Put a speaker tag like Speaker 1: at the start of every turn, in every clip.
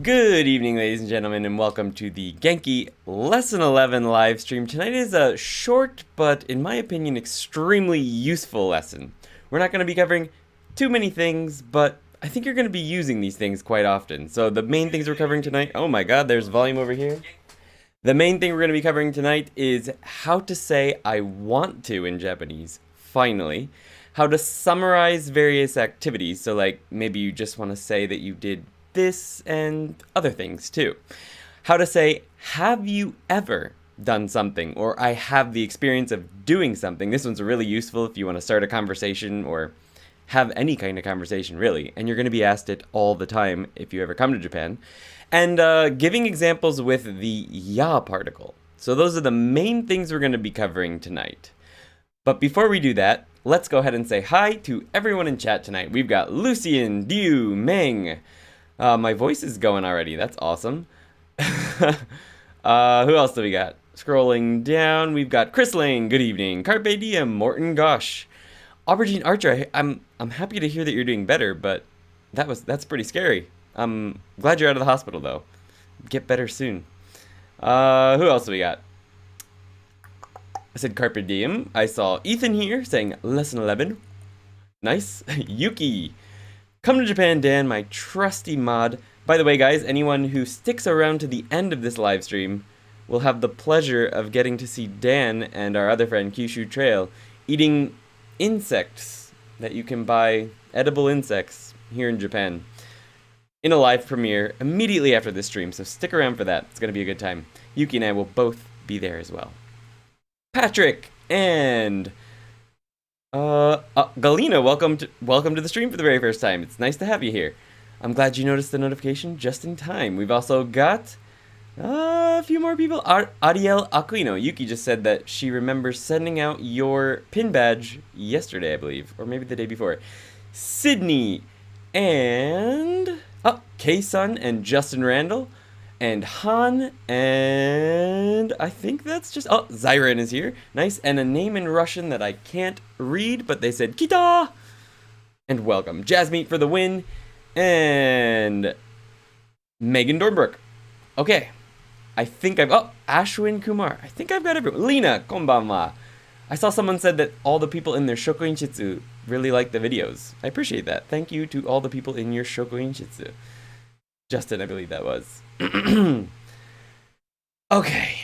Speaker 1: Good evening, ladies and gentlemen, and welcome to the Genki Lesson 11 live stream. Tonight is a short, but in my opinion, extremely useful lesson. We're not going to be covering too many things, but I think you're going to be using these things quite often. So the main things we're covering tonight, oh my god, there's volume over here. The main thing we're going to be covering tonight is how to say I want to in Japanese, finally. How to summarize various activities, so like maybe you just want to say that you did this and other things too. How to say, have you ever done something? Or I have the experience of doing something. This one's really useful if you want to start a conversation or have any kind of conversation, really. And you're going to be asked it all the time if you ever come to Japan. And giving examples with the ya particle. So those are the main things we're going to be covering tonight. But before we do that, let's go ahead and say hi to everyone in chat tonight. We've got Lucien, Diu, Meng. My voice is going already. That's awesome. Who else do we got? Scrolling down, we've got Chris Lane. Good evening. Carpe Diem. Morton Gosh. Aubergine Archer. I'm happy to hear that you're doing better, but that's pretty scary. I'm glad you're out of the hospital though. Get better soon. Who else do we got? I said Carpe Diem. I saw Ethan here saying lesson 11. Nice. Yuki. Come to Japan, Dan, my trusty mod. By the way, guys, anyone who sticks around to the end of this live stream will have the pleasure of getting to see Dan and our other friend, Kyushu Trail, eating insects that you can buy, edible insects, here in Japan, in a live premiere immediately after this stream, so stick around for that. It's going to be a good time. Yuki and I will both be there as well. Patrick and Galina, welcome to the stream for the very first time. It's nice to have you here. I'm glad you noticed the notification just in time. We've also got a few more people. Ariel Aquino. Yuki just said that she remembers sending out your pin badge yesterday, I believe, or maybe the day before. Sydney and K-Sun and Justin Randall. And Han, and I think that's just, Zyron is here. Nice, and a name in Russian that I can't read, but they said Kita! And welcome. Jasmeet for the win, and Megan Dornbrook. Okay, I think Ashwin Kumar. I think I've got everyone. Lena, konbanwa. I saw someone said that all the people in their Shokuinshitsu really like the videos. I appreciate that. Thank you to all the people in your Shokuinshitsu. Justin, I believe that was. Okay,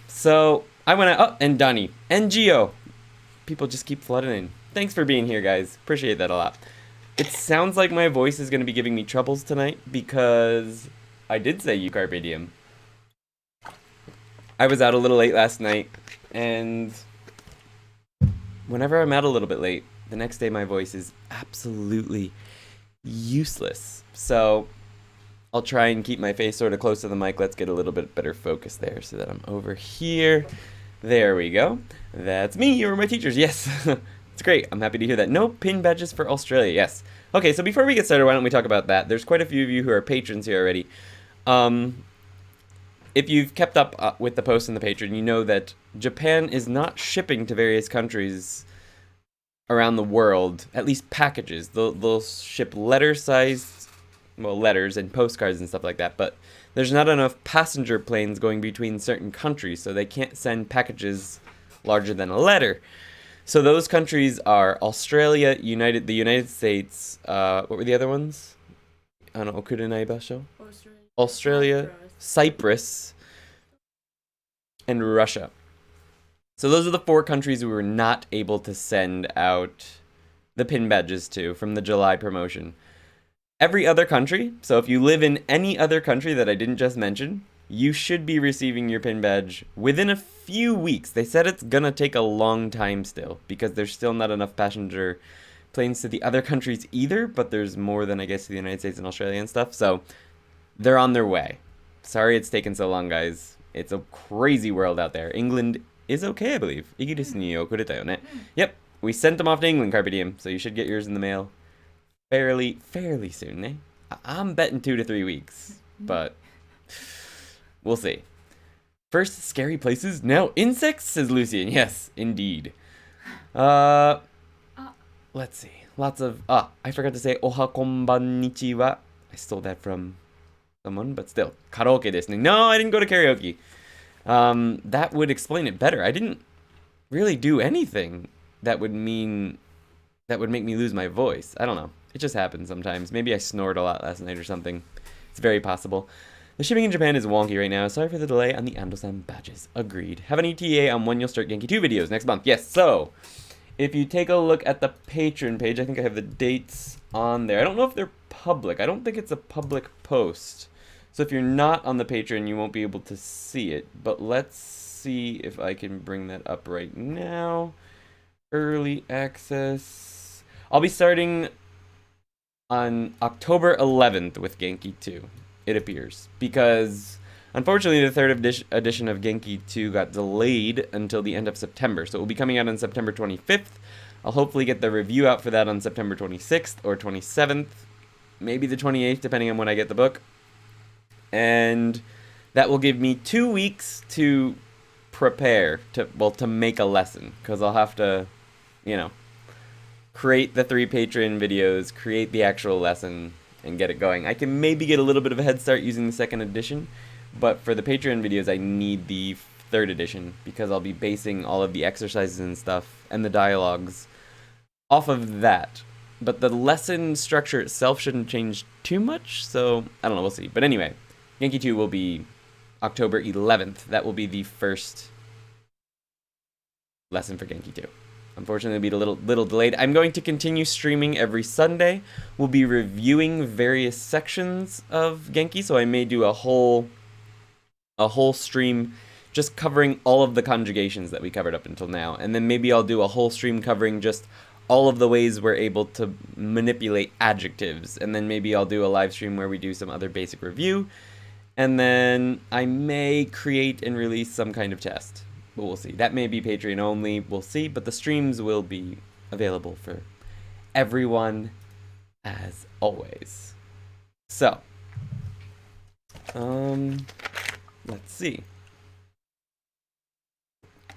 Speaker 1: so I went out, and Donnie, and Gio. People just keep flooding in. Thanks for being here, guys. Appreciate that a lot. It sounds like my voice is going to be giving me troubles tonight because I did say you Carpe Diem. I was out a little late last night, and whenever I'm out a little bit late, the next day my voice is absolutely useless. So I'll try and keep my face sort of close to the mic. Let's get a little bit better focus there so that I'm over here. There we go. That's me. You were my teachers. Yes. It's great. I'm happy to hear that. No pin badges for Australia. Yes. Okay, so before we get started, why don't we talk about that? There's quite a few of you who are patrons here already. If you've kept up with the post in the Patreon, you know that Japan is not shipping to various countries around the world, at least packages. They'll ship letter-sized, well, letters and postcards and stuff like that, but there's not enough passenger planes going between certain countries, so they can't send packages larger than a letter. So those countries are Australia, the United States, what were the other ones? Okurenai basho? Australia, Cyprus, and Russia. So those are the 4 countries we were not able to send out the pin badges to from the July promotion. Every other country, so if you live in any other country that I didn't just mention, you should be receiving your pin badge within a few weeks. They said it's gonna take a long time still, because there's still not enough passenger planes to the other countries either, but there's more than, I guess, to the United States and Australia and stuff, so they're on their way. Sorry it's taken so long, guys. It's a crazy world out there. England is okay, I believe. Igiris ni okureta yo ne. Yep, we sent them off to England, Carpe Diem, so you should get yours in the mail fairly soon, eh? I'm betting 2 to 3 weeks, but we'll see. First scary places, now insects, says Lucian. Yes, indeed. Let's see. Lots of I forgot to say oha konbannichiwa. I stole that from someone, but still. Karaoke desu ne. No, I didn't go to karaoke. That would explain it better. I didn't really do anything that would make me lose my voice. I don't know. It just happens sometimes. Maybe I snored a lot last night or something. It's very possible. The shipping in Japan is wonky right now. Sorry for the delay on the Ando-san badges. Agreed. Have an ETA on when you'll start Genki 2 videos next month. Yes, so if you take a look at the Patreon page, I think I have the dates on there. I don't know if they're public. I don't think it's a public post. So if you're not on the Patreon, you won't be able to see it. But let's see if I can bring that up right now. Early access. I'll be starting on October 11th with Genki 2, it appears. Because, unfortunately, the third edition of Genki 2 got delayed until the end of September. So it will be coming out on September 25th. I'll hopefully get the review out for that on September 26th or 27th. Maybe the 28th, depending on when I get the book. And that will give me 2 weeks to prepare, to make a lesson. Because I'll have to, create the 3 Patreon videos, create the actual lesson, and get it going. I can maybe get a little bit of a head start using the 2nd edition, but for the Patreon videos, I need the 3rd edition, because I'll be basing all of the exercises and stuff, and the dialogues, off of that. But the lesson structure itself shouldn't change too much, so I don't know, we'll see. But anyway, Genki 2 will be October 11th. That will be the first lesson for Genki 2. Unfortunately, it'll be a little delayed. I'm going to continue streaming every Sunday. We'll be reviewing various sections of Genki, so I may do a whole stream just covering all of the conjugations that we covered up until now. And then maybe I'll do a whole stream covering just all of the ways we're able to manipulate adjectives. And then maybe I'll do a live stream where we do some other basic review. And then I may create and release some kind of test. But we'll see. That may be Patreon only. We'll see. But the streams will be available for everyone as always. So, let's see.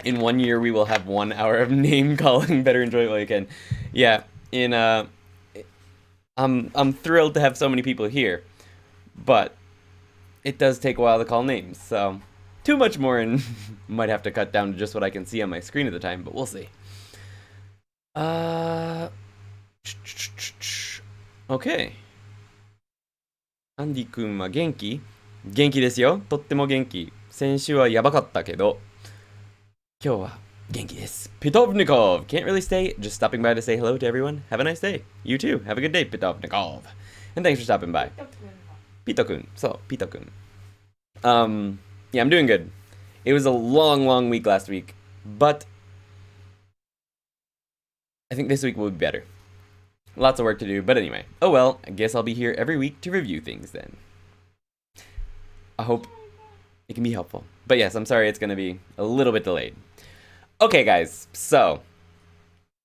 Speaker 1: In 1 year, we will have 1 hour of name calling. Better enjoy it while you can. Yeah. I'm thrilled to have so many people here, but it does take a while to call names. So. Too much more and might have to cut down to just what I can see on my screen at the time, but we'll see. Okay. アンディ君は元気？元気ですよ。とっても元気。先週はやばかったけど、今日は元気です。Pitovnikov! Can't really stay, just stopping by to say hello to everyone. Have a nice day. You too. Have a good day, Pitovnikov. And thanks for stopping by. Pito-kun. So, Pito-kun. Yeah, I'm doing good. It was a long week last week, but I think this week will be better. Lots of work to do, but anyway. Oh well, I guess I'll be here every week to review things then. I hope it can be helpful. But yes, I'm sorry it's going to be a little bit delayed. Okay, guys, so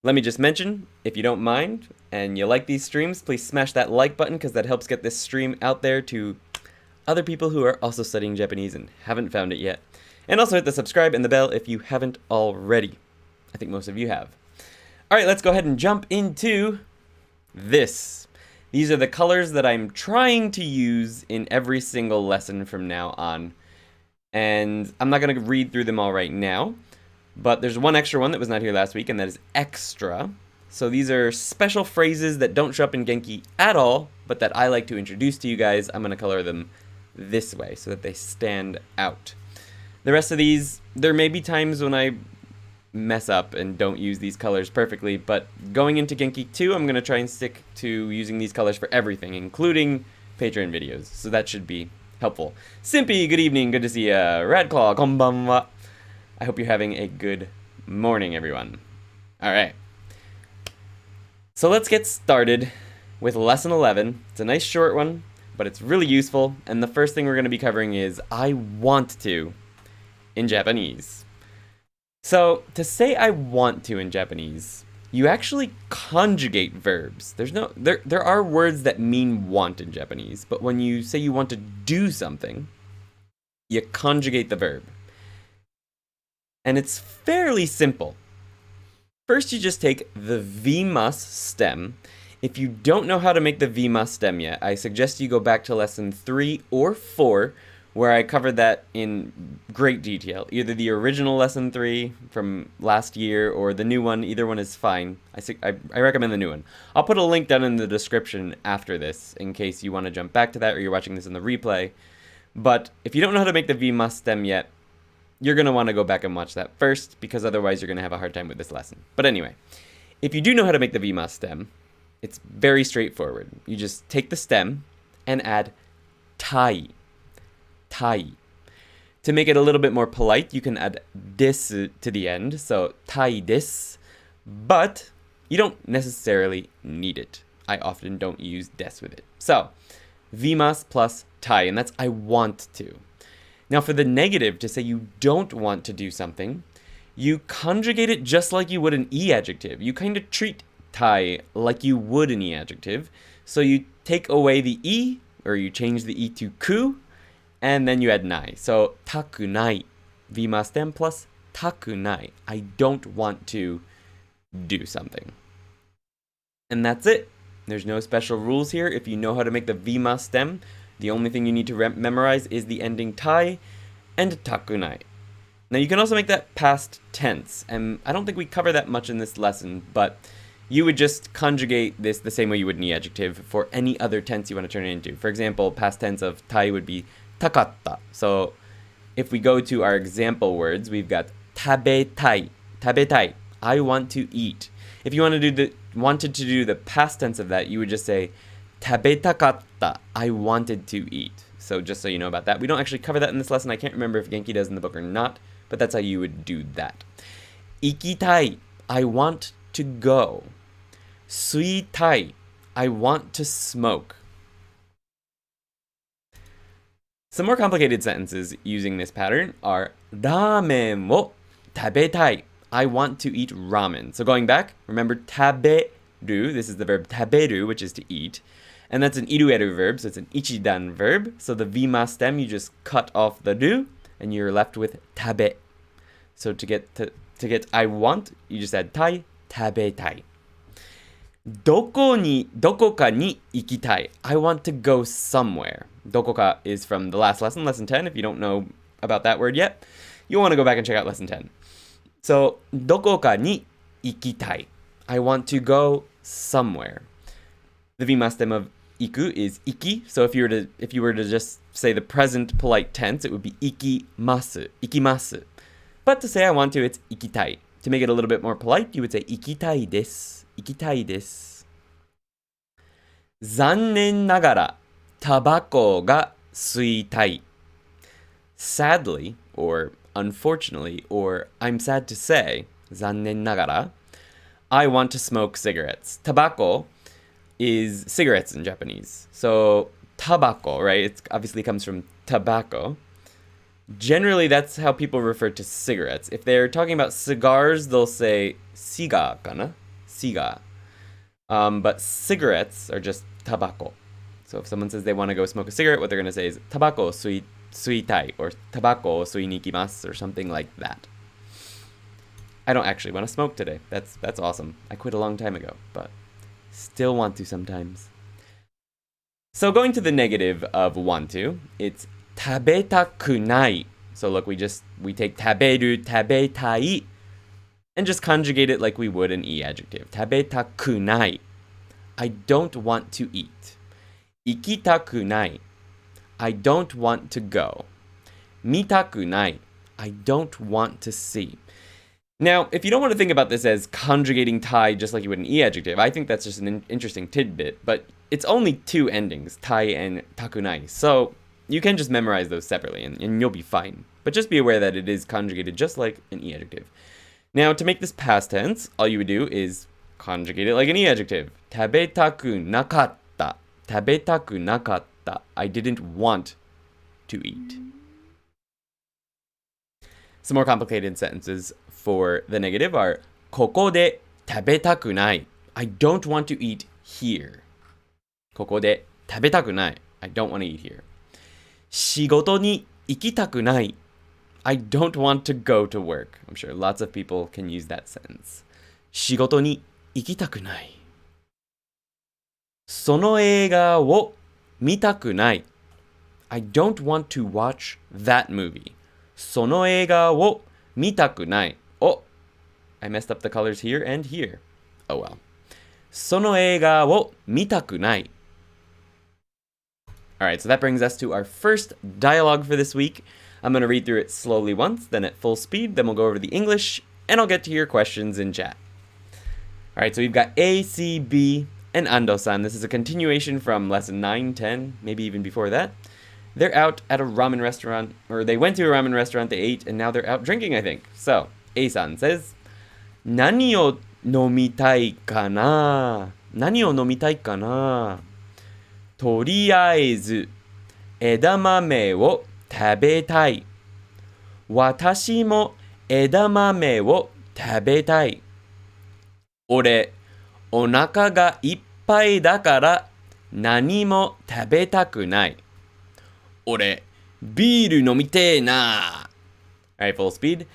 Speaker 1: let me just mention, if you don't mind and you like these streams, please smash that like button because that helps get this stream out there to other people who are also studying Japanese and haven't found it yet. And also hit the subscribe and the bell if you haven't already. I think most of you have. Alright, let's go ahead and jump into this. These are the colors that I'm trying to use in every single lesson from now on. And I'm not going to read through them all right now. But there's one extra one that was not here last week, and that is extra. So these are special phrases that don't show up in Genki at all, but that I like to introduce to you guys. I'm going to color them this way so that they stand out. The rest of these, there may be times when I mess up and don't use these colors perfectly, but going into Genki 2, I'm going to try and stick to using these colors for everything, including Patreon videos, so that should be helpful. Simpy, good evening, good to see ya. Radclaw, konbanwa. I hope you're having a good morning, everyone. Alright. So let's get started with lesson 11. It's a nice short one, but it's really useful, and the first thing we're going to be covering is I want to in Japanese. So, to say I want to in Japanese, you actually conjugate verbs. There are words that mean want in Japanese, but when you say you want to do something, you conjugate the verb. And it's fairly simple. First, you just take the vimas stem If you don't know how to make the vima stem yet, I suggest you go back to lesson 3 or 4, where I covered that in great detail. Either the original lesson 3 from last year or the new one, either one is fine. I recommend the new one. I'll put a link down in the description after this in case you want to jump back to that or you're watching this in the replay. But if you don't know how to make the vima stem yet, you're going to want to go back and watch that first, because otherwise you're going to have a hard time with this lesson. But anyway, if you do know how to make the vima stem, it's very straightforward. You just take the stem and add tai. Tai. To make it a little bit more polite, you can add desu to the end, so tai desu, but you don't necessarily need it. I often don't use des with it. So, vimas plus tai, and that's I want to. Now for the negative, to say you don't want to do something, you conjugate it just like you would an e adjective. You kind of treat tai like you would an e adjective. So you take away the e, or you change the e to ku, and then you add nai. So takunai, vima stem plus takunai. I don't want to do something. And that's it. There's no special rules here. If you know how to make the vima stem, the only thing you need to memorize is the ending tai and takunai. Now you can also make that past tense, and I don't think we cover that much in this lesson, but you would just conjugate this the same way you would an adjective for any other tense you want to turn it into. For example, past tense of tai would be takatta. So if we go to our example words, we've got tabetai. Tabetai. I want to eat. If you wanted to do the past tense of that, you would just say tabetakatta. I wanted to eat. So just so you know about that. We don't actually cover that in this lesson. I can't remember if Genki does in the book or not, but that's how you would do that. Ikitai. I want to go. Suitai. I want to smoke. Some more complicated sentences using this pattern are ramen wo tabetai. I want to eat ramen. So going back, remember taberu. This is the verb taberu, which is to eat. And that's an irueru verb, so it's an ichidan verb. So the vima stem, you just cut off the ru, and you're left with tabe. So to get I want, you just add tai, tabetai. Dokoka ni ikitai. I want to go somewhere. Dokoka is from the last lesson, lesson 10. If you don't know about that word yet, you'll want to go back and check out lesson 10. So, dokoka ni ikitai. I want to go somewhere. The vima stem of iku is iki. So if you were to just say the present polite tense, it would be ikimasu. Ikimasu. But to say I want to, it's ikitai. To make it a little bit more polite, you would say ikitai desu. Ikitai desu. Zannen nagara tabako ga suitai. Sadly, or unfortunately, or I'm sad to say, zannen nagara, I want to smoke cigarettes. Tabako is cigarettes in Japanese. So tabako, right? It obviously comes from tobacco. Generally, that's how people refer to cigarettes. If they're talking about cigars, they'll say siga kana, siga. But cigarettes are just tabako. So if someone says they want to go smoke a cigarette, what they're going to say is tabako suitai, or tabako sui ni ikimasu, or something like that. I don't actually want to smoke today. That's awesome. I quit a long time ago, but still want to sometimes. So going to the negative of want to, it's tabetakunai. So look, we take taberu, tabetai, and just conjugate it like we would an e adjective. Tabetakunai. I don't want to eat. Ikitakunai. I don't want to go. Mitakunai. I don't want to see. Now, if you don't want to think about this as conjugating tai just like you would an e adjective, I think that's just an interesting tidbit, but it's only two endings, tai and takunai, so you can just memorize those separately and you'll be fine. But just be aware that it is conjugated just like an e adjective. Now, to make this past tense, all you would do is conjugate it like an e adjective. Tabetaku nakatta. Tabetaku nakatta. I didn't want to eat. Some more complicated sentences for the negative are koko de tabetakunai. I don't want to eat here. Koko de tabetakunai. I don't want to eat here. Shigoto ni ikitakunai. I don't want to go to work. I'm sure lots of people can use that sentence. Shigoto ni ikitakunai. その映画を見たくない。I don't want to watch that movie. その映画を見たくない。Oh, I messed up the colors here and here. Oh well. その映画を見たくない。Alright, so that brings us to our first dialogue for this week. I'm going to read through it slowly once, then at full speed, then we'll go over the English, and I'll get to your questions in chat. Alright, so we've got A, C, B, and Ando-san. This is a continuation from lesson 9, 10, maybe even before that. They're out at a ramen restaurant, or they went to a ramen restaurant, they ate, and now they're out drinking, I think. So, A-san says, 何を飲みたいかな?何を飲みたいかな?とりあえず枝豆を食べたい。私も枝豆を食べたい。俺、お腹がいっぱいだから何も食べたくない。俺、ビール飲みてえな。Alright, full speed.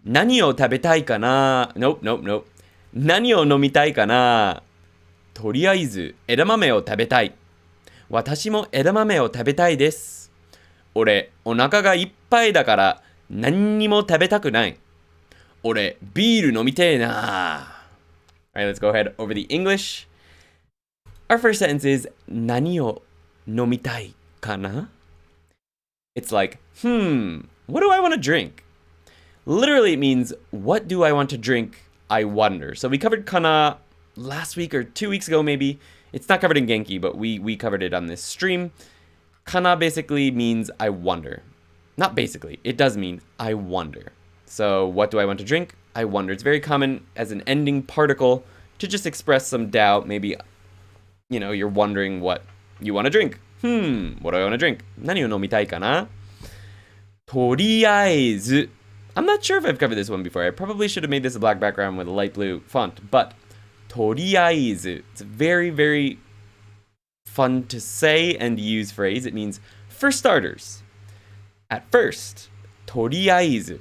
Speaker 1: 何を食べたいかな Nope, nope, nope. 何を飲みたいかなとりあえず枝豆を食べたい。私も枝豆を食べたいです。俺、お腹がいっぱいだから何にも食べたくない。俺、ビール飲みてえな。Alright, let's go ahead over the English. Our first sentence is 何を飲みたいかな? It's like, what do I want to drink? Literally, it means, what do I want to drink? I wonder. So we covered kana last week or 2 weeks ago, maybe. It's not covered in Genki, but we covered it on this stream. Kana basically means I wonder. Not basically. It does mean I wonder. So what do I want to drink? I wonder. It's very common as an ending particle to just express some doubt. Maybe, you're wondering what you want to drink. What do I want to drink? 何を飲みたいかな? とりあえず. I'm not sure if I've covered this one before. I probably should have made this a black background with a light blue font, but とりあえず. It's a very, very fun to say and use phrase. It means for starters. At first, とりあえず.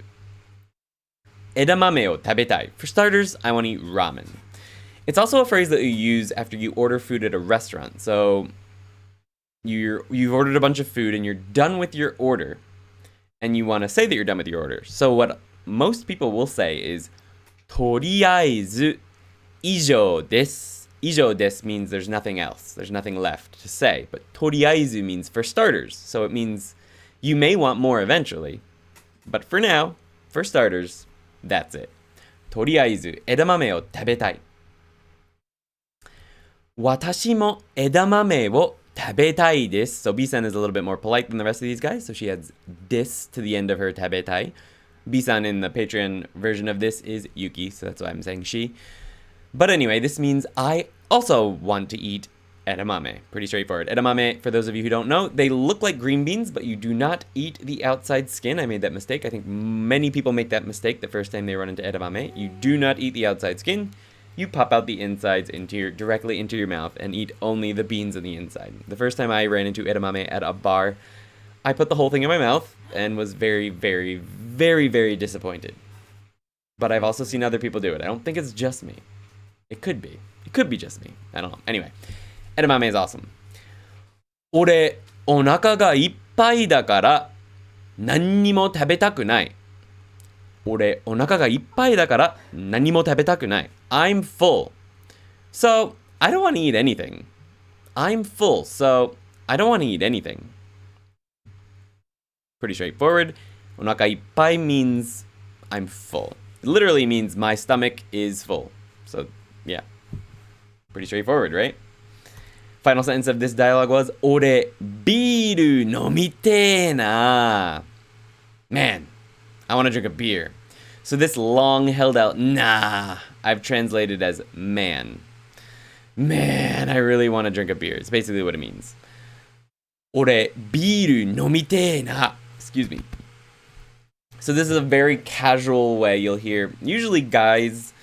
Speaker 1: 枝豆を食べたい. For starters, I want to eat ramen. It's also a phrase that you use after you order food at a restaurant. So you've ordered a bunch of food and you're done with your order. And you want to say that you're done with your order. So what most people will say is とりあえず以上です. 以上です means there's nothing else. There's nothing left to say. But とりあえず means for starters. So it means you may want more eventually. But for now, for starters, that's it. とりあえず枝豆を食べたい。私も枝豆を食べたいです. So B-san is a little bit more polite than the rest of these guys. So she adds this to the end of her 食べたい. B-san in the Patreon version of this is Yuki. So that's why I'm saying she. But anyway, this means I also want to eat edamame. Pretty straightforward. Edamame, for those of you who don't know, they look like green beans, but you do not eat the outside skin. I made that mistake. I think many people make that mistake the first time they run into edamame. You do not eat the outside skin. You pop out the insides directly into your mouth and eat only the beans on the inside. The first time I ran into edamame at a bar, I put the whole thing in my mouth and was very, very, very, very disappointed. But I've also seen other people do it. I don't think it's just me. It could be. It could be just me. I don't know. Anyway, edamame is awesome. 俺、お腹がいっぱいだから何にも食べたくない。俺、お腹がいっぱいだから何も食べたくない。I'm full. So, I don't want to eat anything. I'm full, so I don't want to eat anything. Pretty straightforward. お腹いっぱい means I'm full. It literally means my stomach is full. So, yeah. Pretty straightforward, right? Final sentence of this dialogue was 俺、ビール飲みてえな。Man, I want to drink a beer. So this long held out nah, I've translated as man. Man, I really want to drink a beer. It's basically what it means. 俺、ビール飲みてえな. Excuse me. So this is a very casual way you'll hear. Usually guys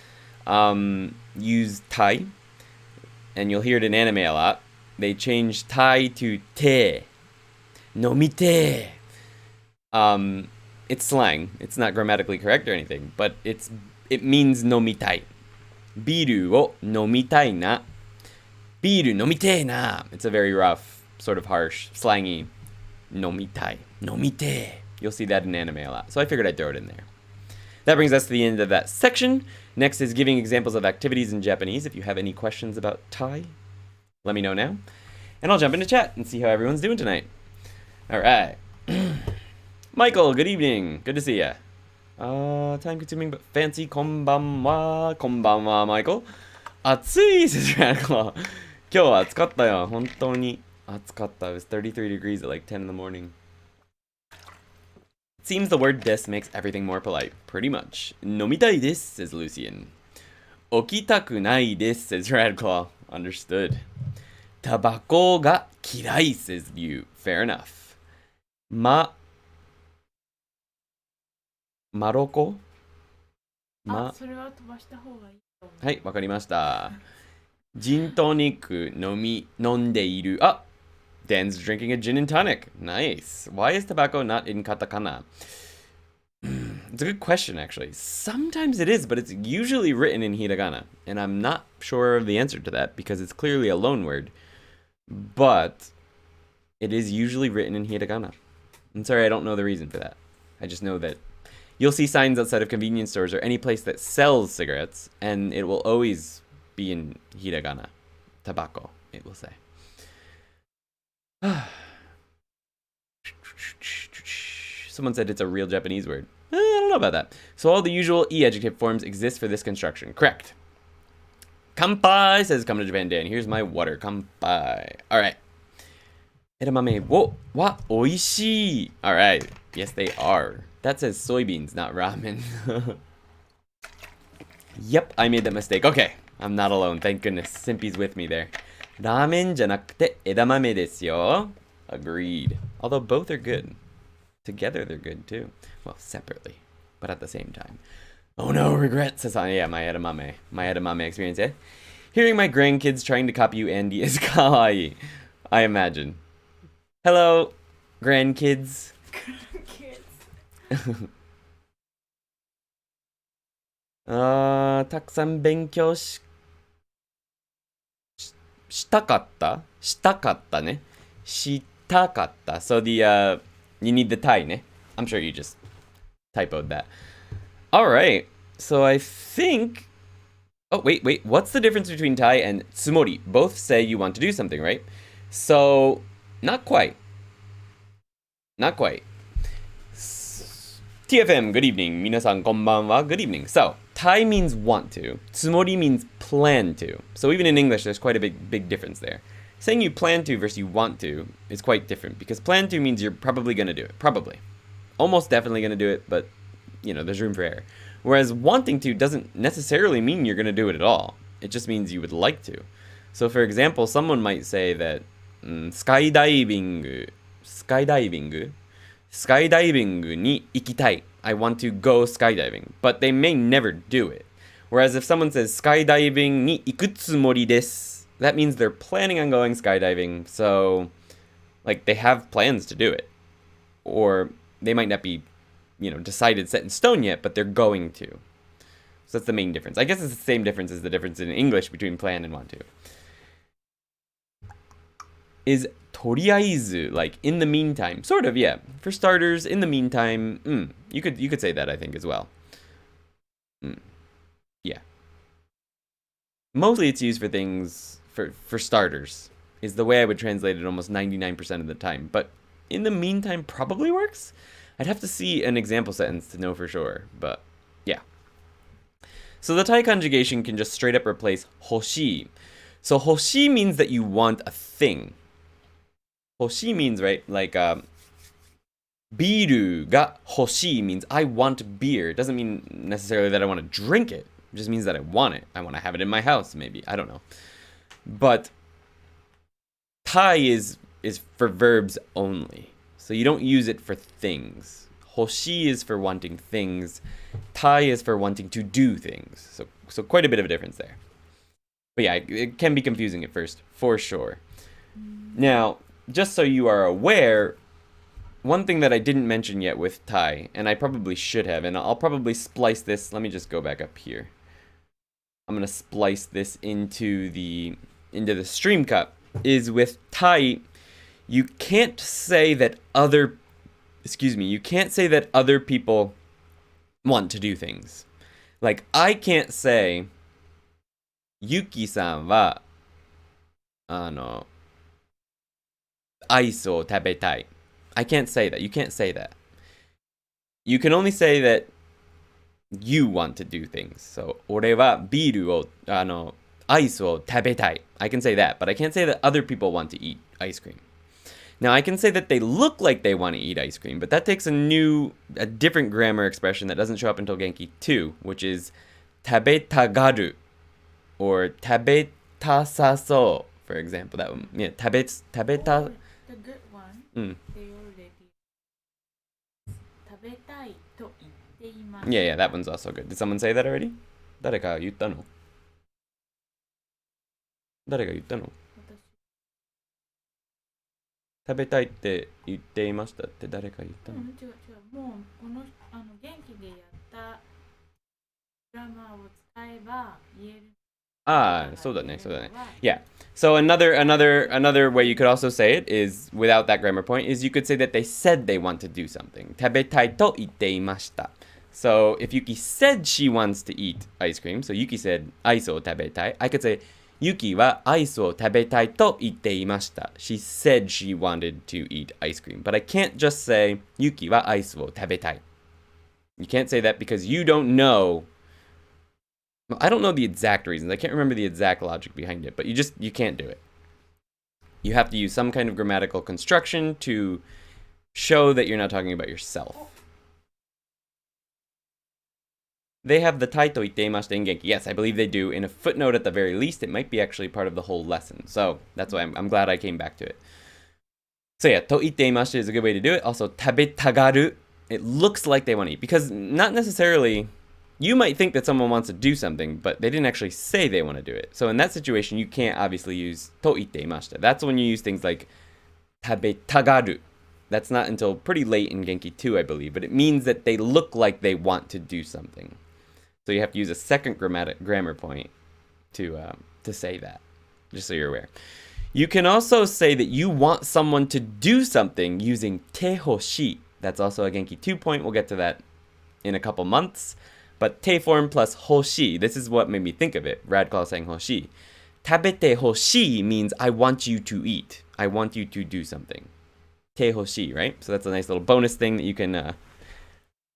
Speaker 1: use tai, and you'll hear it in anime a lot. They change tai to te. 飲みてえ. It's slang. It's not grammatically correct or anything, but it means nomitai. Biru o nomitai na. Biru nomite na. It's a very rough, sort of harsh, slangy nomitai. Nomite. You'll see that in anime a lot. So I figured I'd throw it in there. That brings us to the end of that section. Next is giving examples of activities in Japanese. If you have any questions about Thai, let me know now. And I'll jump into chat and see how everyone's doing tonight. All right. Michael, good evening. Good to see ya. Time consuming but fancy. Konbanwa. Konbanwa, Michael. Atsui, says Radclaw. 今日は暑かったよ。本当に暑かった。It was 33 degrees at like 10 in the morning. It seems the word des makes everything more polite. Pretty much. 飲みたいです, says Lucian. 起きたくないです, says Radclaw. Understood. タバコが嫌い, says you. Fair enough. マロコ
Speaker 2: それは飛ばした方がいいと思う。
Speaker 1: はい、わかりました。ジントニック飲んでいる。Dan's drinking a gin and tonic. Nice. Why is tobacco not in katakana? It's a good question, actually. Sometimes it is, but it's usually written in hiragana. And I'm not sure of the answer to that because it's clearly a loan word. But it is usually written in hiragana. I'm sorry, I don't know the reason for that. I just know that you'll see signs outside of convenience stores or any place that sells cigarettes, and it will always be in hiragana. Tobacco, it will say. Someone said it's a real Japanese word. I don't know about that. So all the usual e-adjective forms exist for this construction. Correct. Kanpai, says come to Japan Dan. Here's my water. Kanpai. Alright. Edamame wa oishii. Alright. Yes, they are. That says soybeans, not ramen. Yep, I made that mistake. Okay, I'm not alone. Thank goodness. Simpy's with me there. Ramen じゃなくて枝豆ですよ. Agreed. Although both are good. Together they're good too. Well, separately, but at the same time. Oh no, regrets. Yeah, my edamame. My edamame experience, eh? Hearing my grandkids trying to copy you, Andy, is kawaii. I imagine. Hello, grandkids.
Speaker 2: Grandkids.
Speaker 1: たくさん勉強したかったね。したかった。So the, you need the Thai, ne? I'm sure you just typoed that. Alright, so I think... Oh, wait. What's the difference between Thai and tsumori? Both say you want to do something, right? So, not quite. Not quite. TFM, good evening. Minasan konbanwa, good evening. So, Thai means want to. Tsumori means plan to. So even in English, there's quite a big difference there. Saying you plan to versus you want to is quite different because plan to means you're probably going to do it. Probably. Almost definitely going to do it, but, you know, there's room for error. Whereas wanting to doesn't necessarily mean you're going to do it at all. It just means you would like to. So, for example, someone might say that skydiving に行きたい. I want to go skydiving. But they may never do it. Whereas if someone says skydiving に行くつもりです, that means they're planning on going skydiving. So, like, they have plans to do it. Or they might not be, you know, decided, set in stone yet, but they're going to. So that's the main difference. I guess it's the same difference as the difference in English between plan and want to. Is とりあえず, like, in the meantime. Sort of, yeah. For starters, in the meantime, you could say that, I think, as well. Yeah. Mostly it's used for things, for starters, is the way I would translate it almost 99% of the time. But in the meantime probably works? I'd have to see an example sentence to know for sure, but yeah. So the Thai conjugation can just straight up replace 欲しい. So 欲しい means that you want a thing. 欲しい means, right, like, ビールが欲しい means I want beer. It doesn't mean necessarily that I want to drink it. It just means that I want it. I want to have it in my house, maybe. I don't know. But Thai is for verbs only. So you don't use it for things. 欲しい is for wanting things. Thai is for wanting to do things. So quite a bit of a difference there. But yeah, it can be confusing at first, for sure. Now, just so you are aware, one thing that I didn't mention yet with Thai, and I probably should have, and I'll probably splice this. Let me just go back up here. I'm going to splice this into the into the stream cup is with tai, you can't say that other people want to do things. Like, I can't say, Yuki-san wa, アイスを食べたい. I can't say that. You can't say that. You can only say that you want to do things. So, 俺はビールを、アイスを食べたい. I can say that, but I can't say that other people want to eat ice cream. Now, I can say that they look like they want to eat ice cream, but that takes a different grammar expression that doesn't show up until Genki 2, which is 食べたがる or 食べたさそう, for example. That one, yeah, 食べた.
Speaker 2: The good one, they already 食べたいと言っています。
Speaker 1: Yeah, that one's also good. Did someone say that already? 誰か言ったの? 誰が言ったの? 食べたいって言っていましたって誰か言ったの？
Speaker 2: 違う。もうこの元気でやったグラマーを使えば言える。
Speaker 1: そうだね。Yeah. So another way you could also say it is without that grammar point is you could say that they said they want to do something. 食べたいと言っていました. So if Yuki said she wants to eat ice cream, so Yuki said アイスを食べたい. I could say Yuki はアイスを食べたいと言っていました. She said she wanted to eat ice cream. But I can't just say Yuki はアイスを食べたい. You can't say that because you don't know. I don't know the exact reasons. I can't remember the exact logic behind it, but you can't do it. You have to use some kind of grammatical construction to show that you're not talking about yourself. They have the tai to itte imashita in Genki. Yes, I believe they do. In a footnote at the very least, it might be actually part of the whole lesson. So that's why I'm glad I came back to it. So yeah, to itte imashita is a good way to do it. Also, tabetagaru. It looks like they want to eat. Because not necessarily, you might think that someone wants to do something, but they didn't actually say they want to do it. So in that situation, you can't obviously use to itte imashita. That's when you use things like tabetagaru. That's not until pretty late in Genki 2, I believe. But it means that they look like they want to do something. So you have to use a second grammar point to say that, just so you're aware. You can also say that you want someone to do something using te hoshi. That's also a Genki 2 point. We'll get to that in a couple months. But te form plus hoshi, this is what made me think of it. Radclaw saying hoshi. Tabete hoshi means I want you to eat. I want you to do something. Te hoshi, right? So that's a nice little bonus thing that you can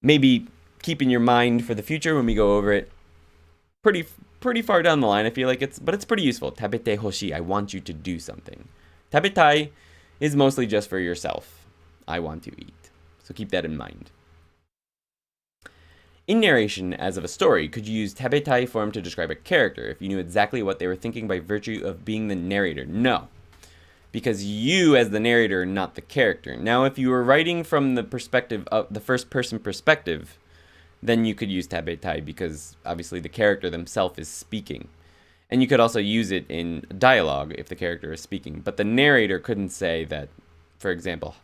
Speaker 1: maybe keep in your mind for the future when we go over it. Pretty far down the line, I feel like it's pretty useful. Tabete hoshi, I want you to do something. Tabetai is mostly just for yourself. I want to eat. So keep that in mind. In narration, as of a story, could you use tabetai form to describe a character if you knew exactly what they were thinking by virtue of being the narrator? No. Because you, as the narrator, are not the character. Now, if you were writing from the perspective of the first person perspective, then you could use tabetai because obviously the character themselves is speaking. And you could also use it in dialogue if the character is speaking. But the narrator couldn't say that, for example,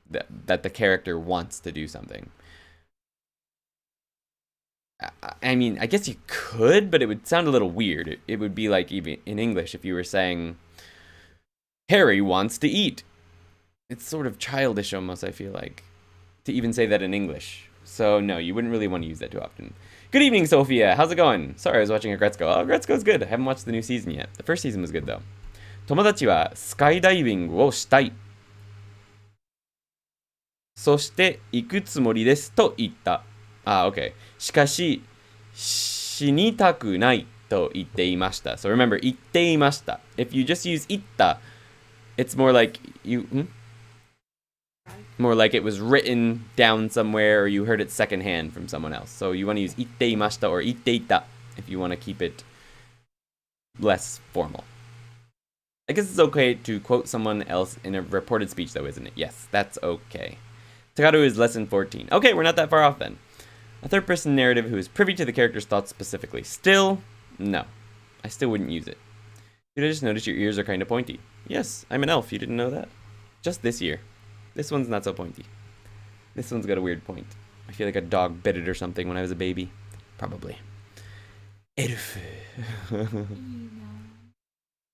Speaker 1: that the character wants to do something. I mean, I guess you could, but it would sound a little weird. It would be like even in English if you were saying, Harry wants to eat. It's sort of childish almost, I feel like, to even say that in English. So no, you wouldn't really want to use that too often. Good evening, Sophia. How's it going? Sorry, I was watching Agretzko. Oh, Agretzko's good. I haven't watched the new season yet. The first season was good, though. 友達はスカイダイビングをしたい。そして行くつもりですと言った。Okay. しかし、死にたくないと言っていました。So remember, 言っていました。If you just use 言った, it's more like more like it was written down somewhere or you heard it secondhand from someone else. So you want to use 言っていました or 言っていた if you want to keep it less formal. I guess it's okay to quote someone else in a reported speech though, isn't it? Yes, that's okay. Tagaru is lesson 14. Okay, we're not that far off then. A third-person narrative who is privy to the character's thoughts specifically. Still, no. I still wouldn't use it. Did I just notice your ears are kind of pointy? Yes, I'm an elf. You didn't know that? Just this year. This one's not so pointy. This one's got a weird point. I feel like a dog bit it or something when I was a baby. Probably. Elf.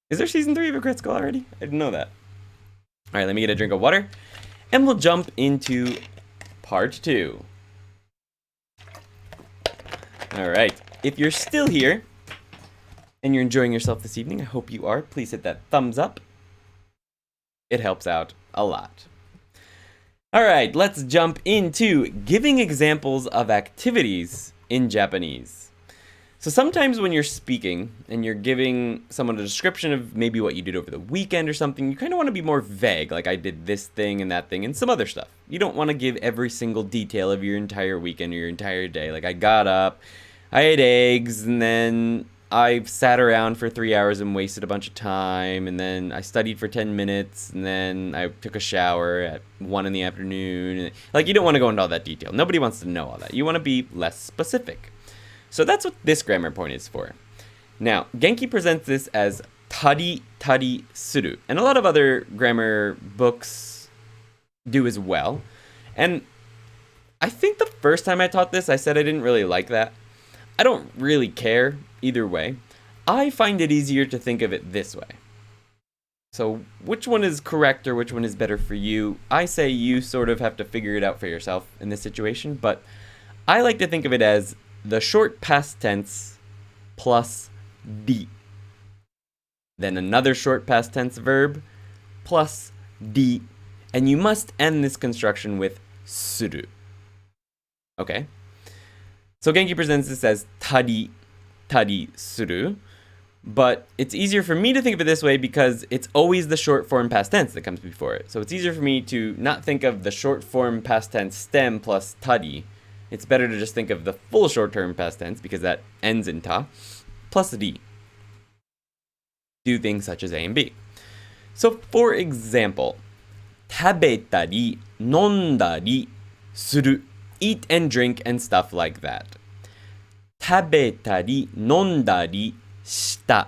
Speaker 1: Is there season 3 of A Critical already? I didn't know that. All right, let me get a drink of water, and we'll jump into part 2. All right, if you're still here and you're enjoying yourself this evening, I hope you are. Please hit that thumbs up. It helps out a lot. All right, let's jump into giving examples of activities in Japanese. So sometimes when you're speaking and you're giving someone a description of maybe what you did over the weekend or something, you kind of want to be more vague, like I did this thing and that thing and some other stuff. You don't want to give every single detail of your entire weekend or your entire day. Like I got up, I ate eggs, and then I sat around for 3 hours and wasted a bunch of time, and then I studied for 10 minutes, and then I took a shower at 1 in the afternoon. Like, you don't want to go into all that detail. Nobody wants to know all that. You want to be less specific. So that's what this grammar point is for. Now, Genki presents this as tari suru, and a lot of other grammar books do as well. And I think the first time I taught this, I said I didn't really like that. I don't really care either way. I find it easier to think of it this way. So which one is correct or which one is better for you? I say you sort of have to figure it out for yourself in this situation, but I like to think of it as the short past tense plus di. Then another short past tense verb plus di. And you must end this construction with suru. Okay? So Genki presents this as tari suru, but it's easier for me to think of it this way because it's always the short form past tense that comes before it. So it's easier for me to not think of the short form past tense stem plus tari. It's better to just think of the full short term past tense because that ends in ta plus di. Do things such as A and B. So for example, 食べたり飲んだりする. Eat and drink and stuff like that. 食べたり飲んだりした.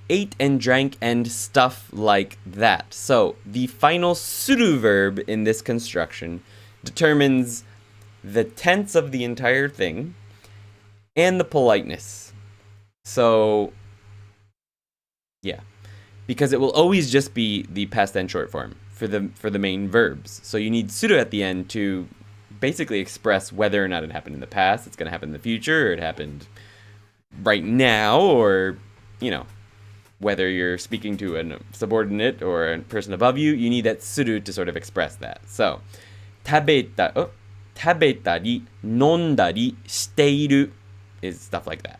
Speaker 1: Ate and drank and stuff like that. So the final suru verb in this construction determines the tense of the entire thing and the politeness. So yeah, because it will always just be the past tense short form for the main verbs. So you need suru at the end to basically express whether or not it happened in the past, it's going to happen in the future, or it happened right now, or, you know, whether you're speaking to a subordinate or a person above you, you need that suru to sort of express that. So, 食べたり飲んだりしている is stuff like that.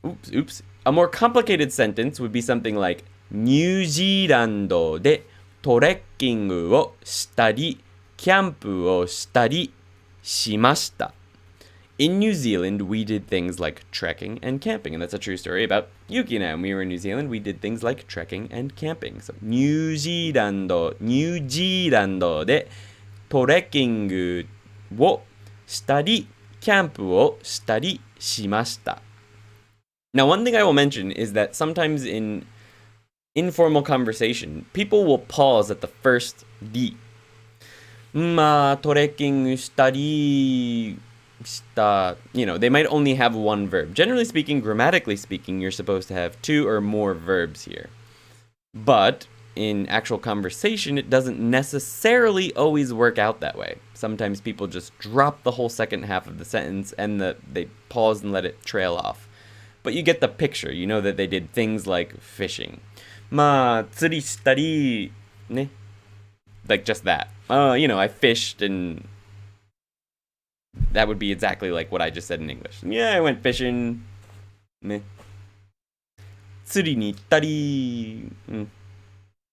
Speaker 1: Oops. A more complicated sentence would be something like ニュージーランドでトレッキングをしたりキャンプをしたりしました. In New Zealand, we did things like trekking and camping. And that's a true story about Yuki and I. When we were in New Zealand, we did things like trekking and camping. So, ニュージーランドでトレッキングをしたりキャンプをしたりしました. Now, one thing I will mention is that sometimes in informal conversation, people will pause at the first di. まあ、トレッキングしたりした. You know, they might only have one verb. Generally speaking, grammatically speaking, you're supposed to have 2 or more verbs here. But in actual conversation, it doesn't necessarily always work out that way. Sometimes people just drop the whole second half of the sentence and they pause and let it trail off. But you get the picture. You know that they did things like fishing. まあ、釣りしたりね. Like just that. You know, I fished, and that would be exactly like what I just said in English. Yeah, I went fishing. Meh. 釣りに行ったり.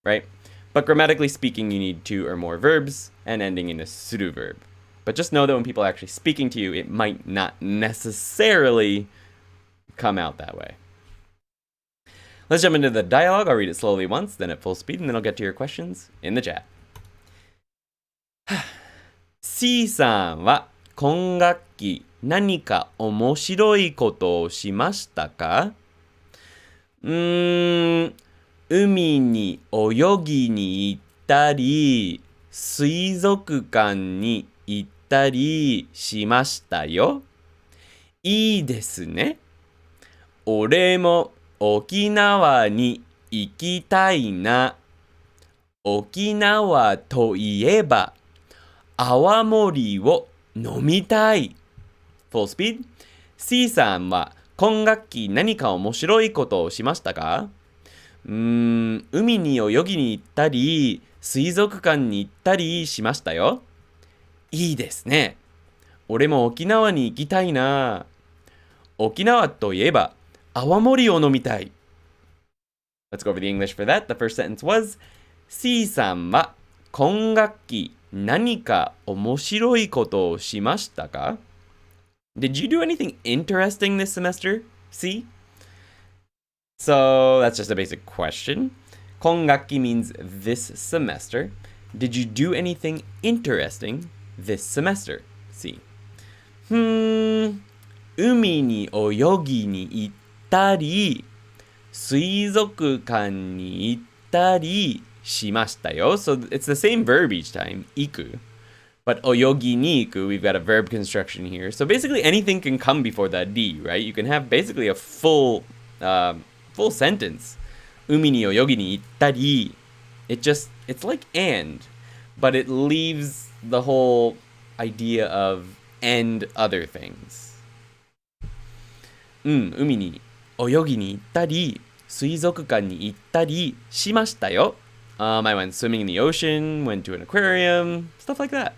Speaker 1: Right? But grammatically speaking, you need 2 or more verbs and ending in a suru verb. But just know that when people are actually speaking to you, it might not necessarily come out that way. Let's jump into the dialogue. I'll read it slowly once, then at full speed, and then I'll get to your questions in the chat. C さんは今学期何か面白いことをしましたか？海に泳ぎに行ったり、水族館に行ったりしましたよ。いいですね。俺も沖縄に行きたいな。沖縄といえば、泡盛を飲みたい。Full speed. C さんは今学期何か面白いことをしましたか？海に泳ぎに行ったり、水族館に行ったりしましたよ。いいですね。俺も沖縄に行きたいな。沖縄といえば、泡盛を飲みたい。Let's go over the English for that. The first sentence was, C さんは今学期何か面白いことをしましたか？ Did you do anything interesting this semester, C? So that's just a basic question. 今学期 means this semester. Did you do anything interesting this semester, C? 海に泳ぎに行ったり、水族館に行ったりしましたよ。So it's the same verb each time, 行く. But 泳ぎに行く, we've got a verb construction here. So basically anything can come before that D, right? You can have basically a full sentence. 海に泳ぎに行ったり. It's like and, but it leaves the whole idea of and other things. 海に泳ぎに行ったり、水族館に行ったりしましたよ。I went swimming in the ocean, went to an aquarium, stuff like that.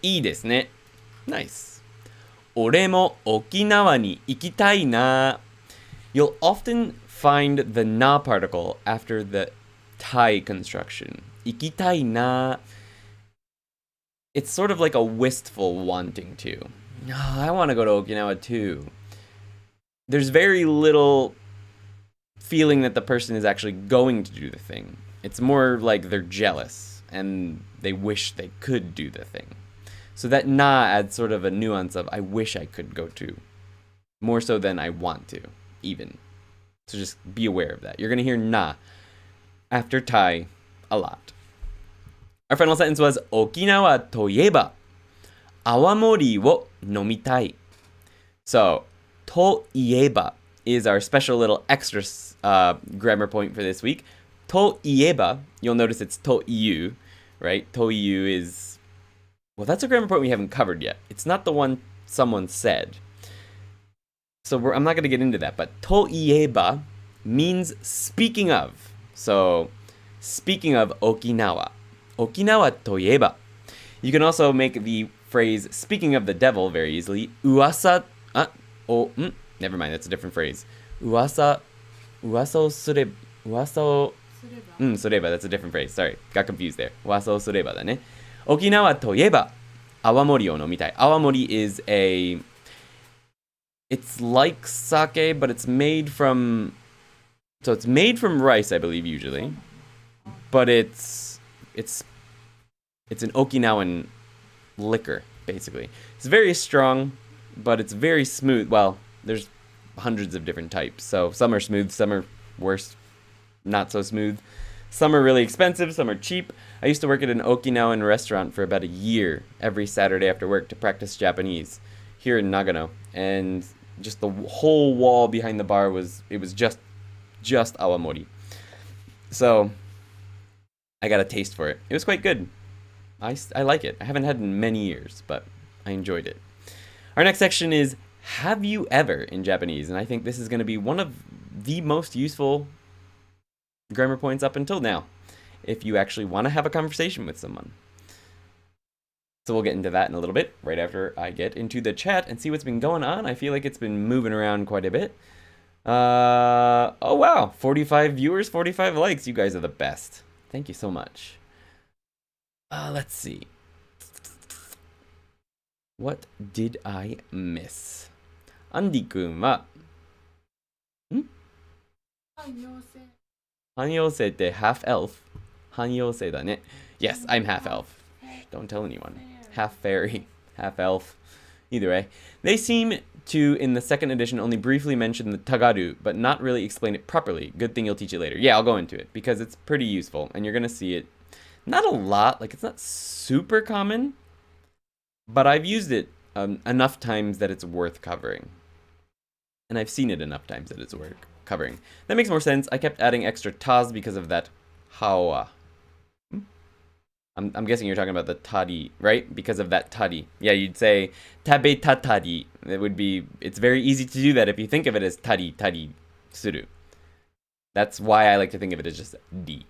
Speaker 1: いいですね。Nice. 俺も沖縄に行きたいな。You'll often find the na particle after the tai construction. 行きたいな. It's sort of like a wistful wanting to. Oh, I want to go to Okinawa too. There's very little feeling that the person is actually going to do the thing. It's more like they're jealous and they wish they could do the thing. So that na adds sort of a nuance of I wish I could go to. More so than I want to, even. So just be aware of that. You're going to hear na after tai a lot. Our final sentence was 沖縄といえば泡盛を飲みたい. So, といえば is our special little extra grammar point for this week. といえば, you'll notice it's という, right? という is, well, that's a grammar point we haven't covered yet. It's not the one someone said. So I'm not going to get into that, but といえば means speaking of. So, speaking of Okinawa. Okinawa といえば. You can also make the phrase speaking of the devil very easily. Uwasa, never mind, that's a different phrase. Uwasa o sureba, sureba, that's a different phrase. Sorry, got confused there. Uwasa o sureba だね. Okinawa といえば泡盛を飲みたい. Awamori is it's like sake, but it's made from rice, I believe, usually. But it's an Okinawan liquor, basically. It's very strong, but it's very smooth. Well, there's hundreds of different types. So some are smooth, some are worse, not so smooth. Some are really expensive, some are cheap. I used to work at an Okinawan restaurant for about a year, every Saturday after work to practice Japanese here in Nagano. And just the whole wall behind the bar was just awamori. So I got a taste for it. It was quite good. I like it. I haven't had it in many years, but I enjoyed it. Our next section is Have You Ever in Japanese, and I think this is going to be one of the most useful grammar points up until now, if you actually want to have a conversation with someone. So we'll get into that in a little bit, right after I get into the chat and see what's been going on. I feel like it's been moving around quite a bit. Oh wow, 45 viewers, 45 likes. You guys are the best. Thank you so much. Let's see. What did I miss? アンディ君は汎用性って half elf 汎用性だね Yes, I'm half elf. Don't tell anyone. Half fairy, half elf. Either way, they seem to, in the second edition, only briefly mention the tagaru, but not really explain it properly. Good thing you'll teach it later. Yeah, I'll go into it, because it's pretty useful, and you're going to see it. Not a lot, like it's not super common, but I've used it enough times that it's worth covering. And I've seen it enough times that it's worth covering. That makes more sense. I kept adding extra tas because of that hawa. I'm guessing you're talking about the tari, right? Because of that tari. Yeah, you'd say tabe tatari. It would be, it's very easy to do that if you think of it as tari suru. That's why I like to think of it as just di.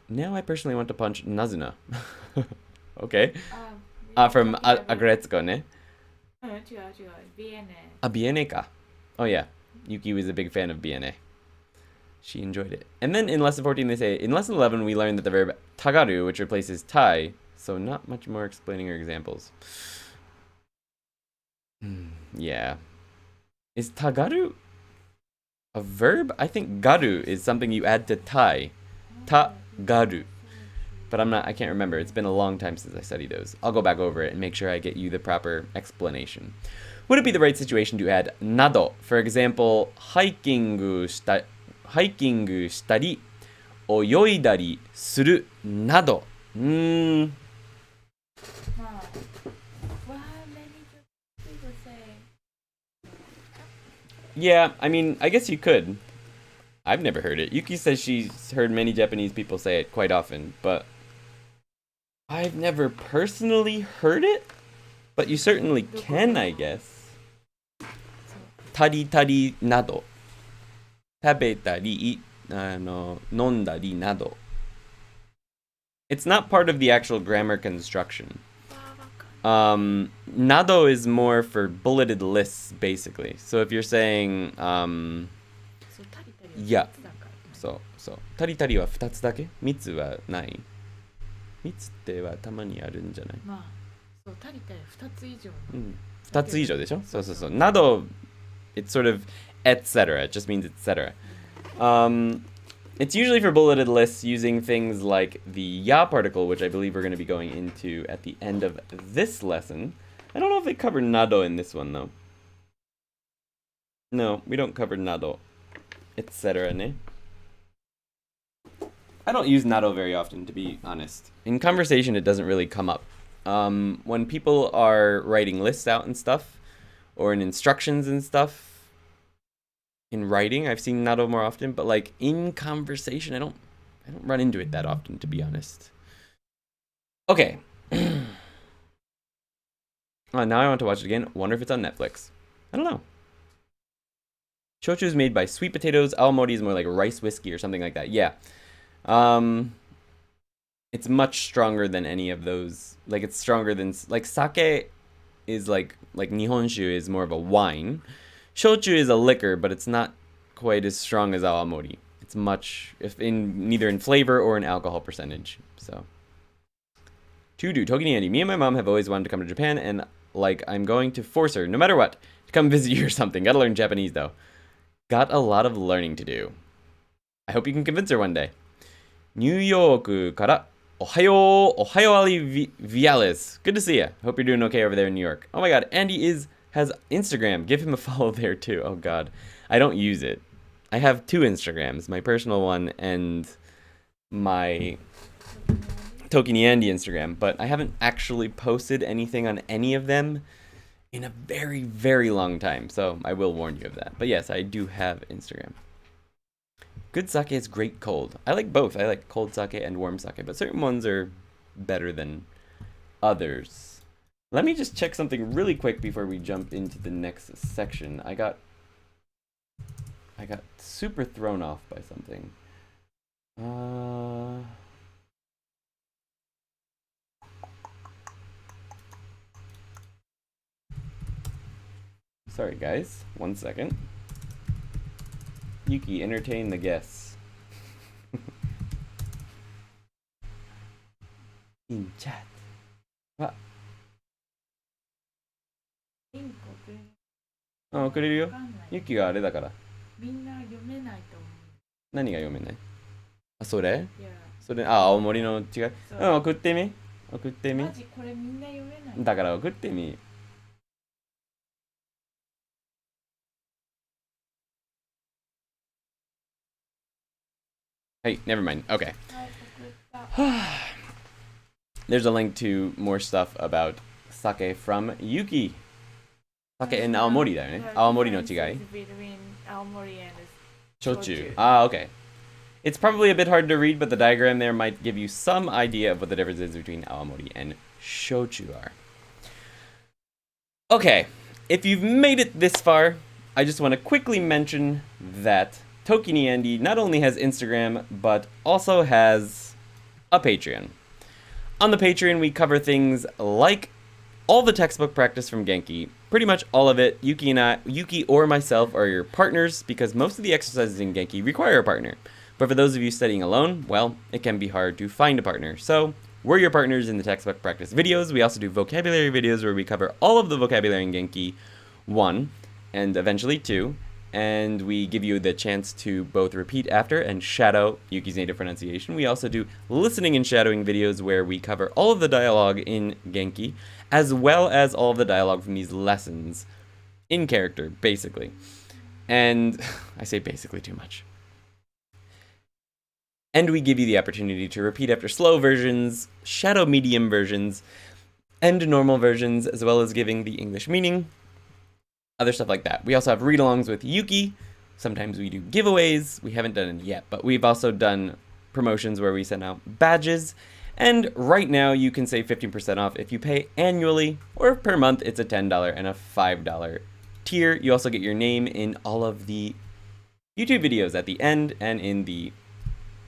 Speaker 1: Now I personally want to punch Nazuna. Okay. From Agretsuko, ne?
Speaker 2: 違う違う BNA
Speaker 1: BNA ka. Oh yeah. Yuki was a big fan of BNA. She enjoyed it. And then in lesson 14 they say, in lesson 11 we learned that the verb tagaru, which replaces tai, so not much more explaining or examples. Yeah. Is tagaru a verb? I think garu is something you add to tai. Tagaru. But I can't remember. It's been a long time since I studied those. I'll go back over it and make sure I get you the proper explanation. Would it be the right situation to add nado? For example, hikingしたり、泳いだりするなど。
Speaker 2: まあ Well, many people say
Speaker 1: Yeah, I mean, I guess you could. I've never heard it. Yuki says she's heard many Japanese people say it quite often, but I've never personally heard it. But you certainly can, I guess. たりたりなど。食べたり、飲んだりなど。It's not part of the actual grammar construction. Nado is more for bulleted lists, basically. So if you're saying, yeah. So, たりたりは2つだけ ?3 つはない ?3 つってはたまにあるんじゃない
Speaker 2: まあ、そうたりたり2つ以上。
Speaker 1: 2つ以上でしょそうそうそう。nado, it's sort of etc. It just means etc. It's usually for bulleted lists using things like the ya particle, which I believe we're going to be going into at the end of this lesson. I don't know if they cover nado in this one, though. No, we don't cover nado, etc. Ne? I don't use nado very often, to be honest. In conversation, it doesn't really come up. When people are writing lists out and stuff, or in instructions and stuff, in writing, I've seen nado more often, but like in conversation, I don't run into it that often, to be honest. Okay. Now I want to watch it again. Wonder if it's on Netflix. I don't know. Shochu is made by sweet potatoes. Awamori is more like rice whiskey or something like that. Yeah. It's much stronger than any of those. Like it's stronger than like sake is like nihonshu is more of a wine. Shochu is a liquor, but it's not quite as strong as awamori. It's much, neither in flavor or in alcohol percentage. So, to do ToKini Andy, me and my mom have always wanted to come to Japan, and like I'm going to force her, no matter what, to come visit you or something. Gotta learn Japanese though. Got a lot of learning to do. I hope you can convince her one day. New York から Ohio Ali Viales. Good to see you. Hope you're doing okay over there in New York. Oh my god, Andy has Instagram. Give him a follow there too. Oh god. I don't use it. I have 2 Instagrams. My personal one and my ToKini Andy Instagram. But I haven't actually posted anything on any of them in a very, very long time. So I will warn you of that. But yes, I do have Instagram. Good sake is great cold. I like both. I like cold sake and warm sake. But certain ones are better than others. Let me just check something really quick before we jump into the next section. I got super thrown off by something. Sorry guys, 1 second. Yuki, entertain the guests. In chat. What?
Speaker 2: リンク送れ
Speaker 1: あ、くれるよ。
Speaker 2: わかんない
Speaker 1: ユキがあれだから。
Speaker 2: みんな読めないと思う。
Speaker 1: 何が読めない？あ、それ？
Speaker 2: いや、
Speaker 1: それ、青森の違い。
Speaker 2: そう
Speaker 1: うん、送ってみ。送ってみ
Speaker 2: マ。ジこれみんな読めない。
Speaker 1: だから送ってみ。Hey, never mind. Okay.
Speaker 2: はい、送った。
Speaker 1: There's a link to more stuff about sake from Yuki. Sake and aomori だよね。aomori の違い。
Speaker 2: between 青森 and
Speaker 1: Shochu. Ah, okay. It's probably a bit hard to read, but the diagram there might give you some idea of what the difference is between aomori and shochu are. Okay, if you've made it this far, I just want to quickly mention that ToKini Andy not only has Instagram, but also has a Patreon. On the Patreon, we cover things like all the textbook practice from Genki, pretty much all of it. Yuki or myself are your partners because most of the exercises in Genki require a partner. But for those of you studying alone, well, it can be hard to find a partner. So we're your partners in the textbook practice videos. We also do vocabulary videos where we cover all of the vocabulary in Genki 1 and eventually 2. And we give you the chance to both repeat after and shadow Yuki's native pronunciation. We also do listening and shadowing videos where we cover all of the dialogue in Genki, as well as all of the dialogue from these lessons in character, basically. And I say basically too much. And we give you the opportunity to repeat after slow versions, shadow medium versions, and normal versions, as well as giving the English meaning. Other stuff like that. We also have read-alongs with Yuki. Sometimes we do giveaways. We haven't done any yet, but we've also done promotions where we send out badges. And right now you can save 15% off if you pay annually, or per month it's a $10 and a $5 tier. You also get your name in all of the YouTube videos at the end and in the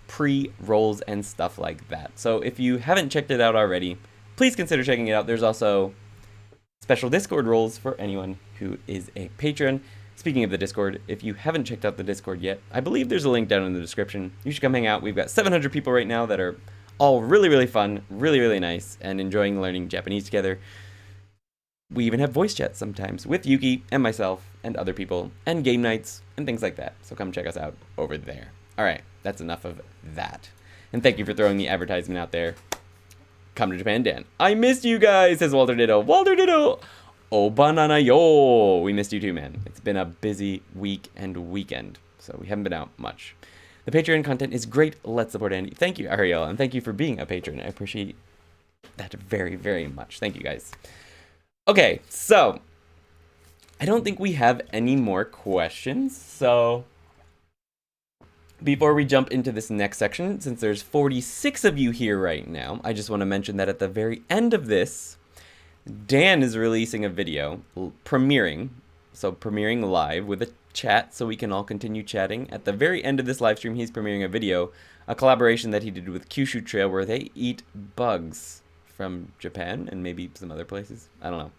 Speaker 1: pre-rolls and stuff like that. So if you haven't checked it out already, please consider checking it out. There's also special Discord roles for anyone who is a patron. Speaking of the Discord, if you haven't checked out the Discord yet, I believe there's a link down in the description. You should come hang out. We've got 700 people right now that are all really, really fun, really, really nice, and enjoying learning Japanese together. We even have voice chats sometimes with Yuki and myself and other people, and game nights and things like that. So come check us out over there. All right, that's enough of that. And thank you for throwing the advertisement out there. Come to Japan, Dan. I missed you guys, says Walter Ditto. Walter Ditto! Oh, banana yo! We missed you too, man. It's been a busy week and weekend, so we haven't been out much. The Patreon content is great. Let's support Andy. Thank you, Ariel, and thank you for being a patron. I appreciate that very, very much. Thank you, guys. Okay, so I don't think we have any more questions, so before we jump into this next section, since there's 46 of you here right now, I just want to mention that at the very end of this, Dan is releasing a video, premiering live with a chat so we can all continue chatting. At the very end of this live stream, he's premiering a video, a collaboration that he did with Kyushu Trail where they eat bugs from Japan and maybe some other places. I don't know.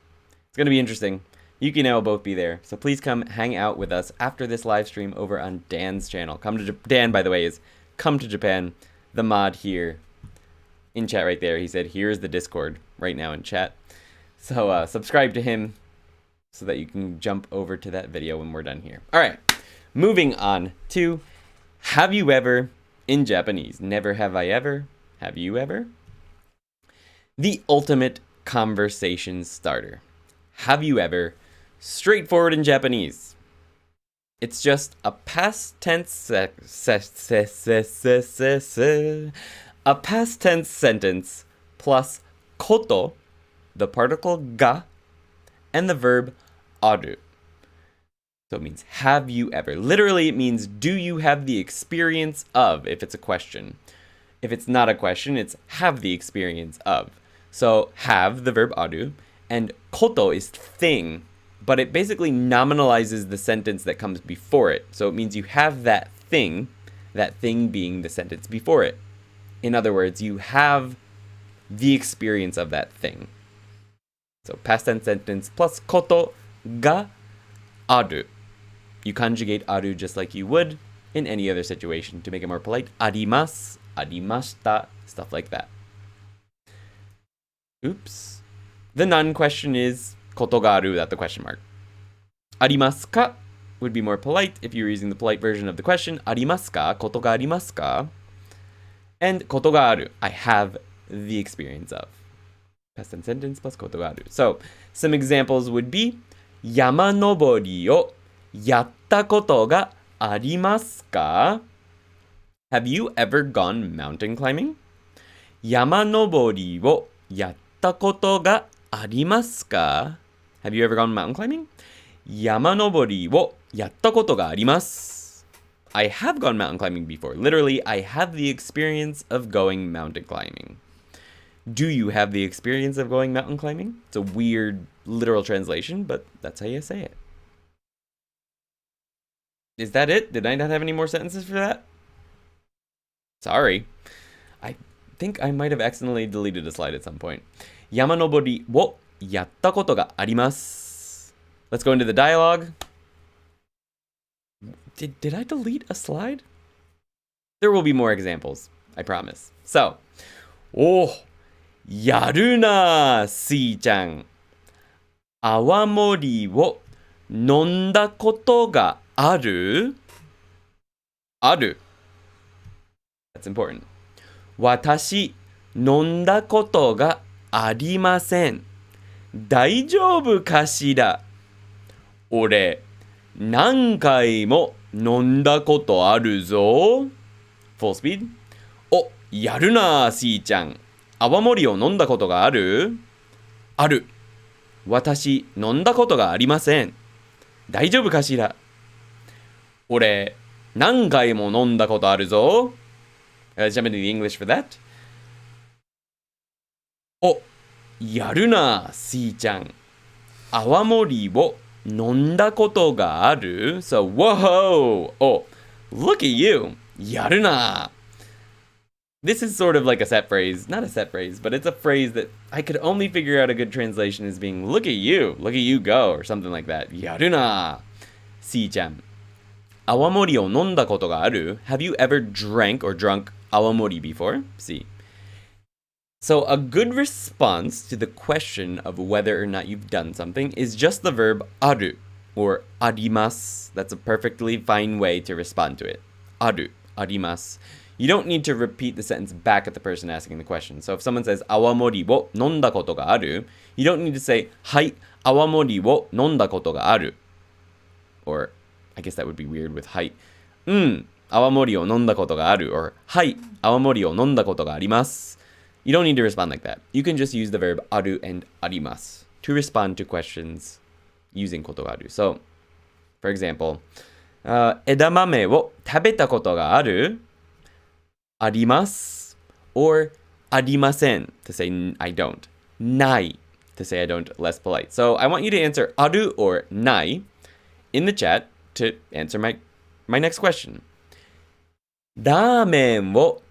Speaker 1: It's going to be interesting. Yuki and I will both be there, so please come hang out with us after this live stream over on Dan's channel. Dan, by the way, is Come to Japan, the mod here in chat right there. He said, here's the Discord right now in chat. So subscribe to him so that you can jump over to that video when we're done here. All right, moving on to Have You Ever in Japanese. Never have I ever. Have you ever? The ultimate conversation starter. Have you ever? Straightforward in Japanese. It's just a past tense a past tense sentence plus koto, the particle ga, and the verb aru. So it means have you ever. Literally it means do you have the experience of, if it's a question. If it's not a question, it's have the experience of. So have, the verb aru, and koto is thing, but it basically nominalizes the sentence that comes before it. So it means you have that thing being the sentence before it. In other words, you have the experience of that thing. So past tense sentence plus koto ga aru. You conjugate aru just like you would in any other situation to make it more polite. Arimasu, arimashita, stuff like that. Oops. The non-question is koto ga aru without the question mark. Arimasu ka would be more polite if you were using the polite version of the question. Arimasu ka? Koto ga arimasu ka? And koto ga aru. I have the experience of. Past tense sentence plus koto ga aru. So, some examples would be Yama nobori o yatta koto ga arimasu ka? Have you ever gone mountain climbing? Yama nobori o yatta koto ga arimasu ka? Have you ever gone mountain climbing? 山登りをやったことがあります。I have gone mountain climbing before. Literally, I have the experience of going mountain climbing. Do you have the experience of going mountain climbing? It's a weird literal translation, but that's how you say it. Is that it? Did I not have any more sentences for that? Sorry. I think I might have accidentally deleted a slide at some point. 山登りをやったことがあります。Let's go into the dialogue. Did I delete a slide? There will be more examples, I promise. So, おやるなあ、スイちゃん。泡盛を飲んだことがある？ある。That's important. 私、飲んだことがありません。大丈夫かしら？俺、何回も飲んだことあるぞ。Full speed. お、やるなあ、しーちゃん。泡盛を飲んだことがある？ある。私、飲んだことがありません。大丈夫かしら？俺、何回も飲んだことあるぞ。Jump into the English for that. お、やるな、しーちゃん。泡盛を飲んだことがある？ So, whoa! Oh, look at you! やるな! This is sort of like a set phrase. Not a set phrase, but it's a phrase that I could only figure out a good translation as being look at you go, or something like that. やるな! しーちゃん。泡盛を飲んだことがある？ Have you ever drank or drunk awamori before? See. So a good response to the question of whether or not you've done something is just the verb aru or arimasu. That's a perfectly fine way to respond to it. Aru, arimasu. You don't need to repeat the sentence back at the person asking the question. So if someone says awamori wo nonda koto ga aru, you don't need to say hai, awamori wo nonda koto ga aru. Or I guess that would be weird with hai. 泡盛を飲んだことがある or はい、泡盛を飲んだことがあります。You don't need to respond like that. You can just use the verb ある and あります to respond to questions using ことがある. So, for example, 枝豆を食べたことがある？あります or ありません to say I don't. ない to say I don't, less polite. So, I want you to answer ある or ない in the chat to answer my next question. ラーメンを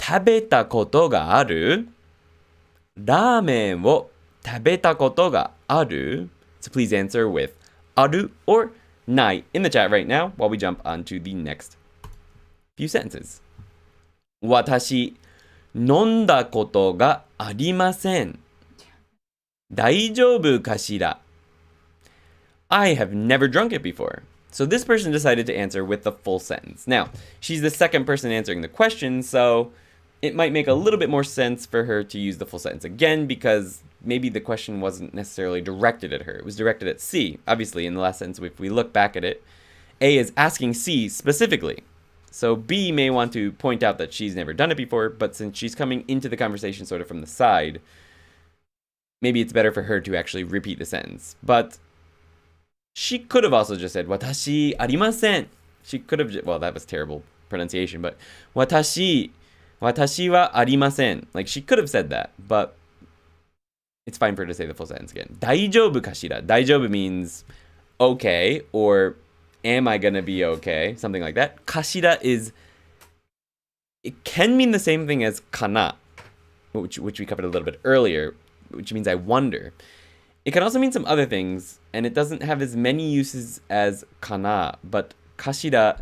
Speaker 1: 食べたことがある？ラーメンを食べたことがある？ So please answer with ある or ない in the chat right now while we jump on to the next few sentences. 私、飲んだことがありません。大丈夫かしら？ I have never drunk it before. So this person decided to answer with the full sentence. Now, she's the second person answering the question, so it might make a little bit more sense for her to use the full sentence again because maybe the question wasn't necessarily directed at her. It was directed at C. Obviously, in the last sentence, if we look back at it, A is asking C specifically. So B may want to point out that she's never done it before, but since she's coming into the conversation sort of from the side, maybe it's better for her to actually repeat the sentence. But she could have also just said, 私ありません. She could have, well, that was terrible pronunciation, but 私はありません. Like, she could have said that, but it's fine for her to say the full sentence again. 大丈夫かしら? 大丈夫 means okay, or am I gonna be okay? Something like that. かしら is, it can mean the same thing as かな, which we covered a little bit earlier, which means I wonder. It can also mean some other things, and it doesn't have as many uses as kana, but kashira,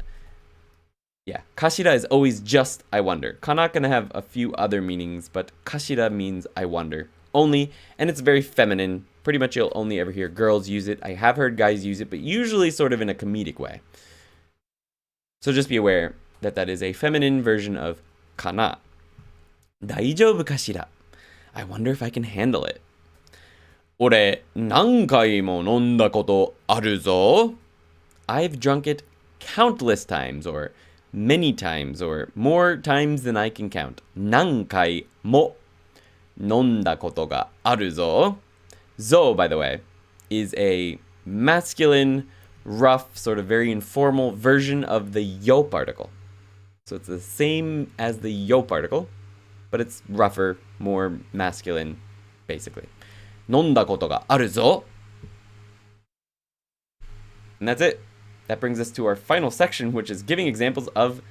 Speaker 1: yeah, kashira is always just I wonder. Kana can have a few other meanings, but kashira means I wonder only, and it's very feminine. Pretty much you'll only ever hear girls use it. I have heard guys use it, but usually sort of in a comedic way. So just be aware that that is a feminine version of kana. 大丈夫かしら? I wonder if I can handle it. 俺、何回も飲んだことあるぞ。I've drunk it countless times, or many times, or more times than I can count. 何回も飲んだことがあるぞ。ぞ, by the way, is a masculine, rough, sort of very informal version of the yo particle. So it's the same as the yo particle, but it's rougher, more masculine, basically. 飲んだことがあるぞ. And that's it. That brings us to our final section, which is giving examples of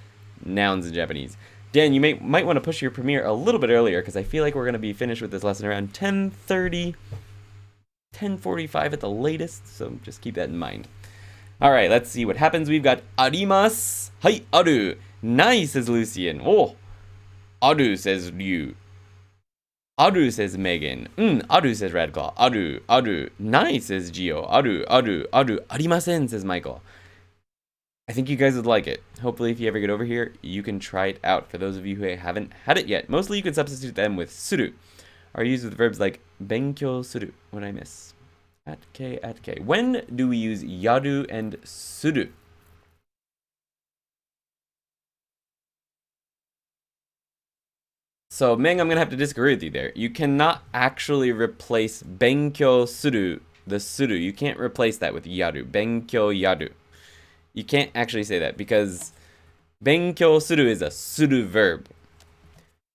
Speaker 1: nouns in Japanese. Dan, you might want to push your premiere a little bit earlier, because I feel like we're going to be finished with this lesson around 10:30, 10:45 at the latest, so just keep that in mind. All right, let's see what happens. We've got arimasu. Hai, aru. Nai, says Lucian. Oh, aru, says Ryu. Aru, says Megan. Aru, says Radclaw. Aru. Nai, says Gio. Aru. Arimasen, says Michael. I think you guys would like it. Hopefully, if you ever get over here, you can try it out. For those of you who haven't had it yet, mostly you can substitute them with suru, or use with verbs like benkyou suru when I miss. At K. When do we use yaru and suru? So, Meng, I'm going to have to disagree with you there. You cannot actually replace benkyou suru, the suru. You can't replace that with yaru. Benkyou yaru. You can't actually say that because benkyou suru is a suru verb.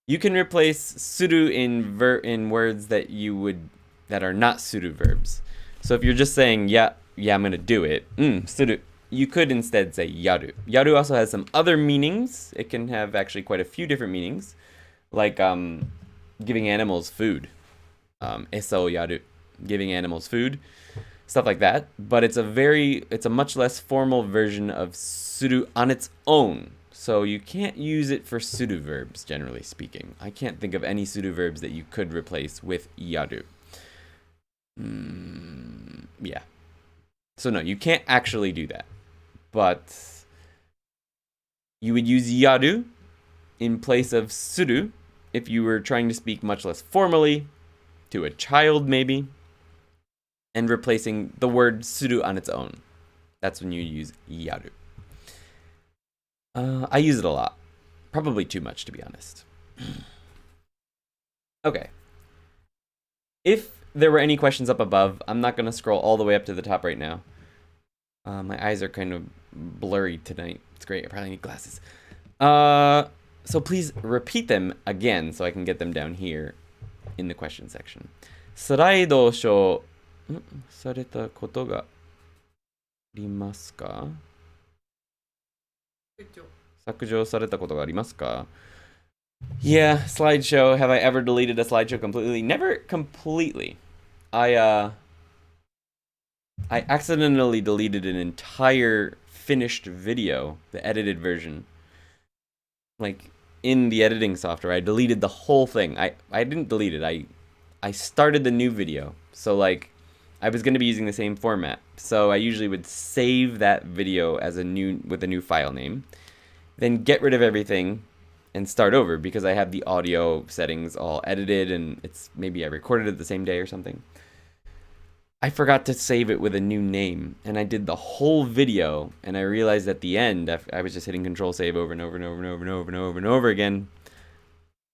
Speaker 1: You can replace suru in words that are not suru verbs. So if you're just saying yeah, I'm gonna do it, suru, you could instead say yaru. Yaru also has some other meanings. It can have actually quite a few different meanings, like giving animals food, esa o yaru, giving animals food, stuff like that. But it's a much less formal version of suru on its own. So you can't use it for suru verbs, generally speaking. I can't think of any suru verbs that you could replace with yaru. Yeah. So no, you can't actually do that. But you would use yaru in place of suru if you were trying to speak much less formally to a child, maybe, and replacing the word suru on its own. That's when you use yaru. I use it a lot. Probably too much, to be honest. Okay. If there were any questions up above, I'm not going to scroll all the way up to the top right now. My eyes are kind of blurry tonight. It's great. I probably need glasses. So please repeat them again so I can get them down here in the question section. スライドショーされたことがありますか？削除されたことがありますか? Yeah, slideshow. Have I ever deleted a slideshow completely? Never completely. I accidentally deleted an entire finished video, the edited version. Like, in the editing software, I deleted the whole thing. I didn't delete it. I started the new video. So, like, I was going to be using the same format. So I usually would save that video as with a new file name, then get rid of everything and start over because I have the audio settings all edited and maybe I recorded it the same day or something. I forgot to save it with a new name and I did the whole video and I realized at the end, I was just hitting Control Save over and over and over and over and over and over and over again,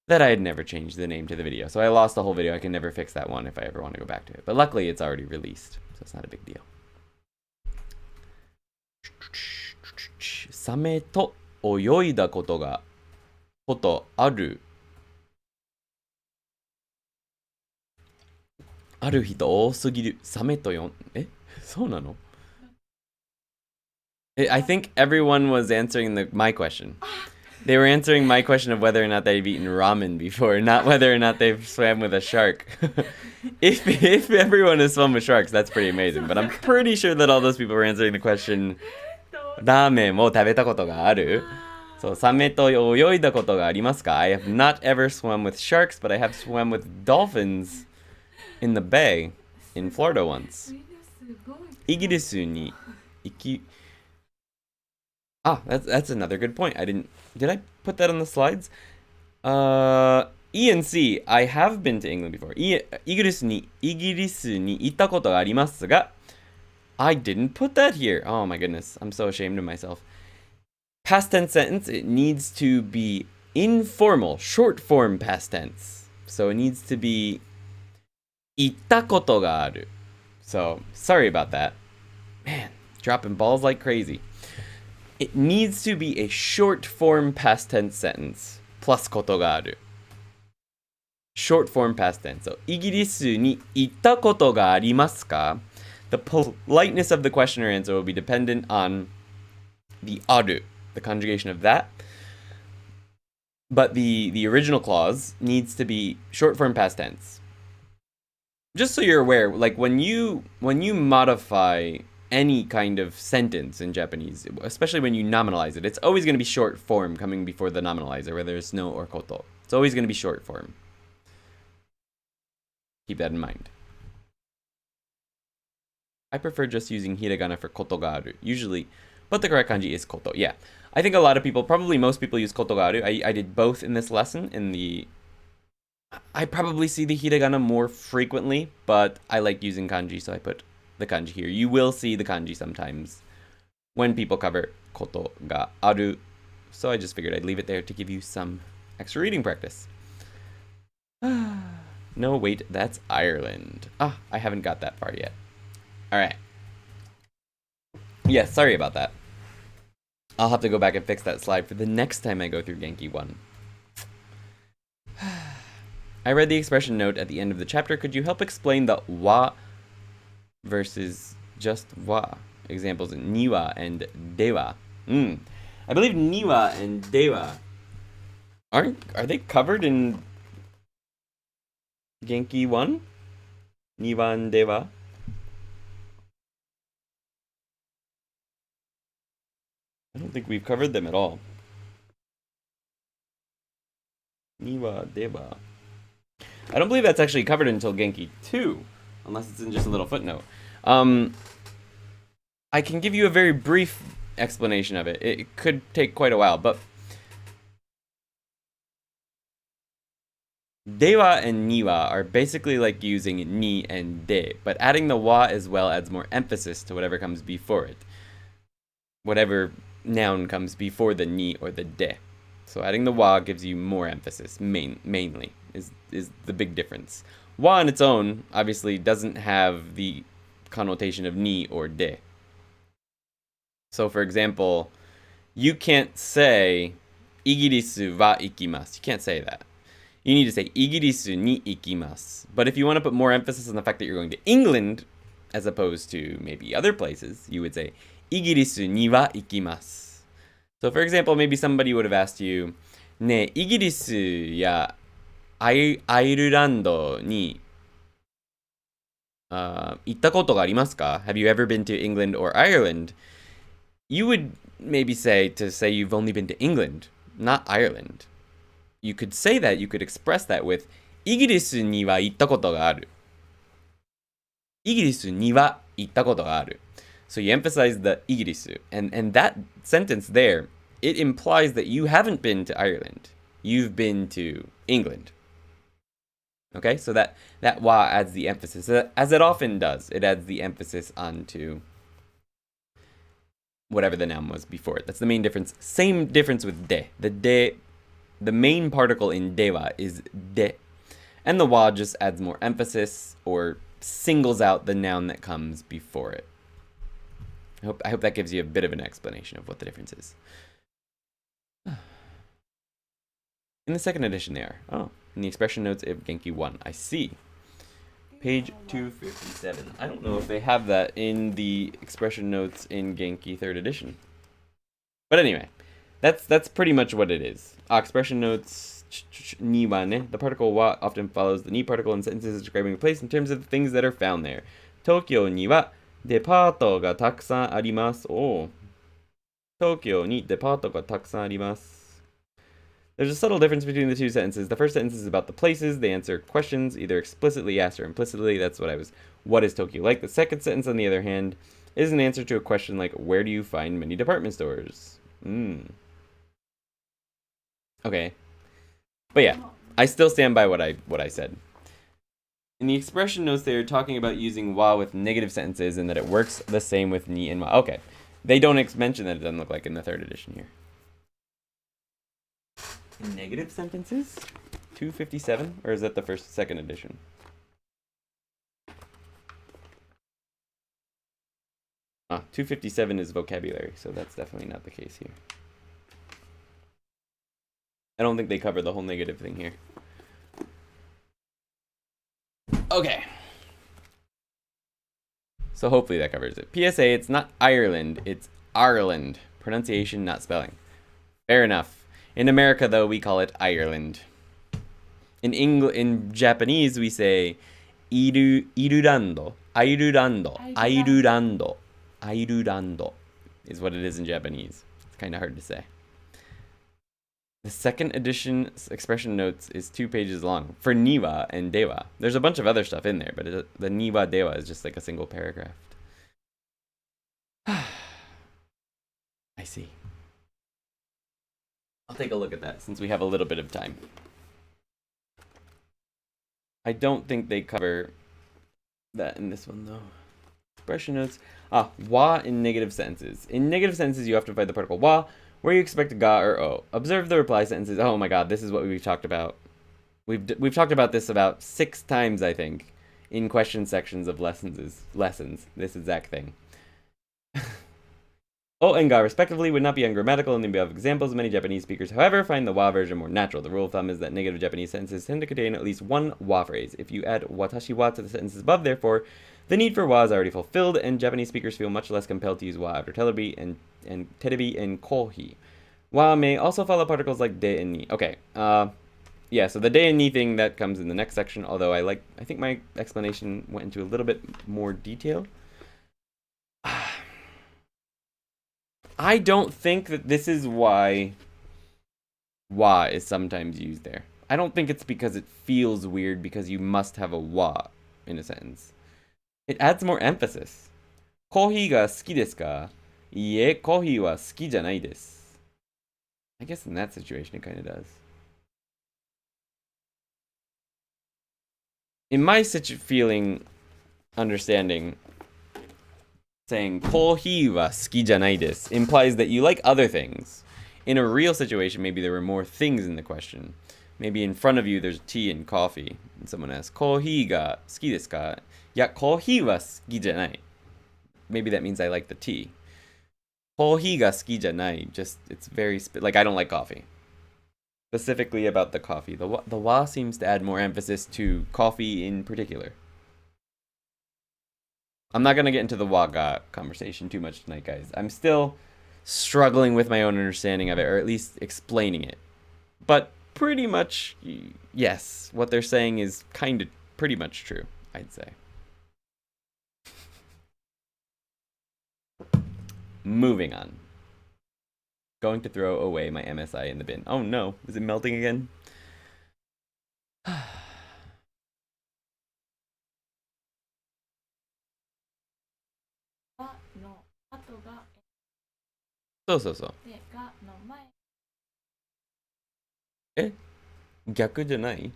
Speaker 1: that I had never changed the name to the video. So I lost the whole video. I can never fix that one if I ever want to go back to it. But luckily it's already released, so it's not a big deal. サメと泳いだことある。ある人多すぎる。サメとそうなの? I think everyone was answering my question. They were answering my question of whether or not they've eaten ramen before, not whether or not they've swam with a shark. If everyone has swum with sharks, that's pretty amazing. But I'm pretty sure that all those people were answering the question, ラーメンを食べたことがある? So, サメと泳いだことがありますか? I have not ever swum with sharks, but I have swum with dolphins in the bay in Florida once. イギリスに行き... that's another good point. Did I put that on the slides? E and C, I have been to England before. イギリスに行ったことがありますが, I didn't put that here. Oh my goodness, I'm so ashamed of myself. Past tense sentence, it needs to be informal, short form past tense. So it needs to be 行ったことがある. So, sorry about that. Man, dropping balls like crazy. It needs to be a short form past tense sentence plus ことがある. Short form past tense. So, イギリスに行ったことがありますか? The politeness of the question or answer will be dependent on the ある, the conjugation of that. But the original clause needs to be short form past tense. Just so you're aware, like when you modify any kind of sentence in Japanese, especially when you nominalize it, it's always going to be short form coming before the nominalizer, whether it's no or koto. It's always going to be short form. Keep that in mind. I prefer just using hiragana for koto ga aru, usually, but the correct kanji is koto. Yeah, I think a lot of people, probably most people, use koto ga aru. I did both in this lesson. I probably see the hiragana more frequently, but I like using kanji, so I put the kanji here. You will see the kanji sometimes when people cover koto ga aru, so I just figured I'd leave it there to give you some extra reading practice. No, wait, that's Ireland. I haven't got that far yet. Alright. Yeah, sorry about that. I'll have to go back and fix that slide for the next time I go through Genki 1. I read the expression note at the end of the chapter. Could you help explain the wa versus just wa? Examples niwa and dewa. I believe niwa and dewa are they covered in Genki 1? Niwa and dewa? I don't think we've covered them at all. Niwa, dewa. I don't believe that's actually covered until Genki 2, unless it's in just a little footnote. I can give you a very brief explanation of it. It could take quite a while, but dewa and niwa are basically like using ni and de, but adding the wa as well adds more emphasis to whatever comes before it. Whatever noun comes before the ni or the de. So adding the wa gives you more emphasis, mainly, is the big difference. Wa on its own, obviously, doesn't have the connotation of ni or de. So, for example, you can't say, Igirisu wa ikimasu. You can't say that. You need to say, Igirisu ni ikimasu. But if you want to put more emphasis on the fact that you're going to England, as opposed to maybe other places, you would say, Igirisu ni wa ikimasu. So, for example, maybe somebody would have asked you, Ne, Igirisu ya Airlando ni itta koto ga arimasu ka? Have you ever been to England or Ireland? You would maybe say you've only been to England, not Ireland. You could say that, you could express that with Igirisu ni wa itta koto ga aru. Igirisu ni wa itta koto ga aru. So you emphasize the igirisu, and that sentence there, it implies that you haven't been to Ireland. You've been to England. Okay, so that wa adds the emphasis, as it often does. It adds the emphasis onto whatever the noun was before it. That's the main difference. Same difference with de. The main particle in dewa is de, and the wa just adds more emphasis or singles out the noun that comes before it. I hope that gives you a bit of an explanation of what the difference is. In the second edition they are. Oh, in the expression notes of Genki 1. I see. Page 257. I don't know if they have that in the expression notes in Genki 3rd edition. But anyway, that's pretty much what it is. Expression notes ni wa ne. The particle wa often follows the ni particle in sentences describing a place in terms of the things that are found there. Tokyo ni wa departo ga takusan arimasu. Oh. Tokyo ni departo ga takusan arimasu. There's a subtle difference between the two sentences. The first sentence is about the places. They answer questions, either explicitly asked or implicitly. That's what is Tokyo like? The second sentence, on the other hand, is an answer to a question like, where do you find many department stores? Okay. But yeah, I still stand by what I said. In the expression notes, they're talking about using wa with negative sentences and that it works the same with ni and wa. Okay. They don't mention that it doesn't look like in the 3rd edition here. Negative sentences? 257? Or is that the second edition? 257 is vocabulary, so that's definitely not the case here. I don't think they cover the whole negative thing here. Okay. So hopefully that covers it. PSA, it's not Ireland, it's Ireland. Pronunciation, not spelling. Fair enough. In America, though, we call it Ireland. In Japanese, we say irurando. Airurando is what it is in Japanese. It's kind of hard to say. The second edition expression notes is 2 pages long for niwa and dewa. There's a bunch of other stuff in there, but the niwa dewa is just like a single paragraph. I see. I'll take a look at that since we have a little bit of time. I don't think they cover that in this one, though. Expression notes. Wa in negative sentences. In negative sentences, you have to find the particle wa, where you expect ga or o. Observe the reply sentences. Oh my god, this is what we've talked about. We've talked about this about 6 times, I think, in question sections of lessons. This exact thing. O and ga, respectively, would not be ungrammatical in the above examples. Many Japanese speakers, however, find the wa version more natural. The rule of thumb is that negative Japanese sentences tend to contain at least one wa phrase. If you add watashi wa to the sentences above, therefore, the need for wa is already fulfilled, and Japanese speakers feel much less compelled to use wa after terebi and kohi. Wa may also follow particles like de and ni. Okay, yeah, so the de and ni thing, that comes in the next section, although I think my explanation went into a little bit more detail. I don't think that this is why wa is sometimes used there. I don't think it's because it feels weird because you must have a wa in a sentence. It adds more emphasis. Kohi ga suki desu ka? Iie, kohi wa suki janai desu. I guess in that situation it kind of does. In my understanding, saying kohi wa suki janai desu implies that you like other things. In a real situation, maybe there were more things in the question. Maybe in front of you there's tea and coffee, and someone asks, kohi ga suki desu ka? Ya, kohi wa suki janai. Maybe that means I like the tea. Kohi ga suki janai, just, it's very, like, I don't like coffee. Specifically about the coffee. The wa seems to add more emphasis to coffee in particular. I'm not going to get into the wa ga conversation too much tonight, guys. I'm still struggling with my own understanding of it, or at least explaining it. But pretty much, yes, what they're saying is kind of pretty much true, I'd say. Moving on. Going to throw away my MSI in the bin. Oh no, is it melting again? So. え、逆じゃない？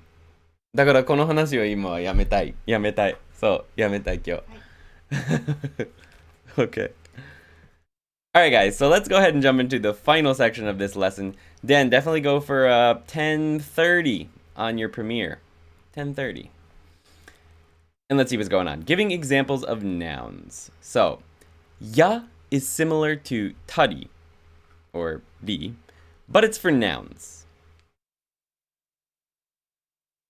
Speaker 1: だからこの話を今はやめたい。そう、やめたい今日。Okay. Alright guys, so let's go ahead and jump into the final section of this lesson. Dan, definitely go for 10:30 on your premiere. 10:30. And let's see what's going on. Giving examples of nouns. So, ya is similar to tari, or di, but it's for nouns.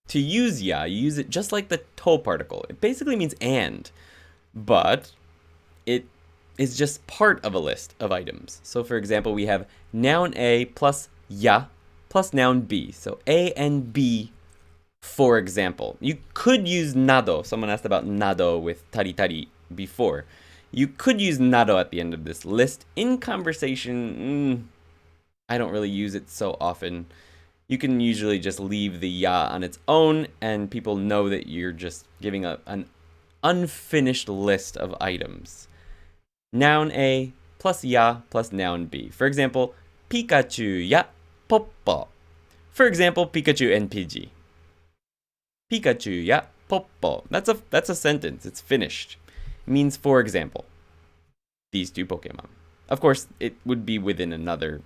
Speaker 1: To use ya, you use it just like the to particle. It basically means and, but it is just part of a list of items. So for example, we have noun A plus ya plus noun B. So A and B, for example. You could use nado. Someone asked about nado with tari before. You could use nado at the end of this list. In conversation, I don't really use it so often. You can usually just leave the ya on its own, and people know that you're just giving an unfinished list of items. Noun A plus ya plus noun B. For example, Pikachu ya poppo. For example, Pikachu and Pidgey. Pikachu ya poppo. That's a sentence. It's finished. It means, for example, these 2 Pokemon. Of course, it would be within another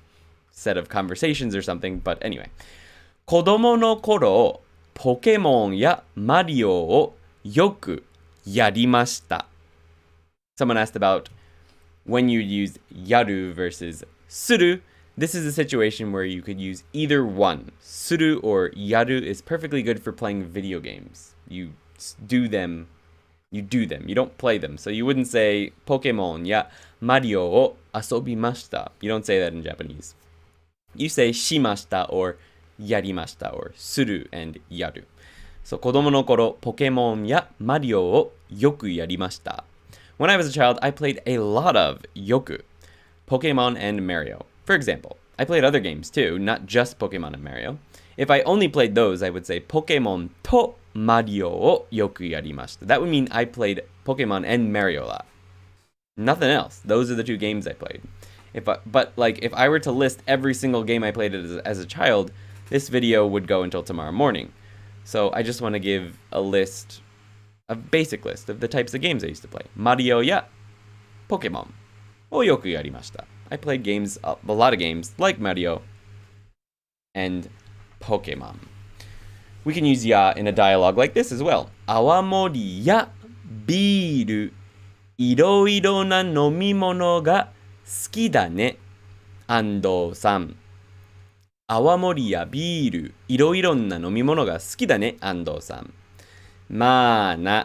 Speaker 1: set of conversations or something, but anyway. 子供の頃、ポケモンやマリオをよくやりました. Someone asked about when you use yaru versus suru, this is a situation where you could use either one. Suru or yaru is perfectly good for playing video games. You do them. You don't play them. So you wouldn't say Pokemon ya Mario o asobimashita. You don't say that in Japanese. You say shimashita or yarimashita or suru and yaru. So 子供の頃、ポケモンやマリオをよくやりました。When I was a child, I played a lot of yoku, Pokemon and Mario. For example, I played other games too, not just Pokemon and Mario. If I only played those, I would say Pokemon to Mario o yoku yarimashita. That would mean I played Pokemon and Mario a lot. Nothing else. Those are the two games I played. If I were to list every single game I played as a child, this video would go until tomorrow morning. So I just want to give a basic list of the types of games I used to play. Mario ya Pokemon o yoku yarimashita. I played games, a lot of games like Mario and Pokemon. We can use ya in a dialogue like this as well. Awamori ya biiru, iroiro na nomimono ga suki da ne, Ando-san. Awamori ya biiru, iroiro na nomimono ga suki da ne, Ando-san. Ma na.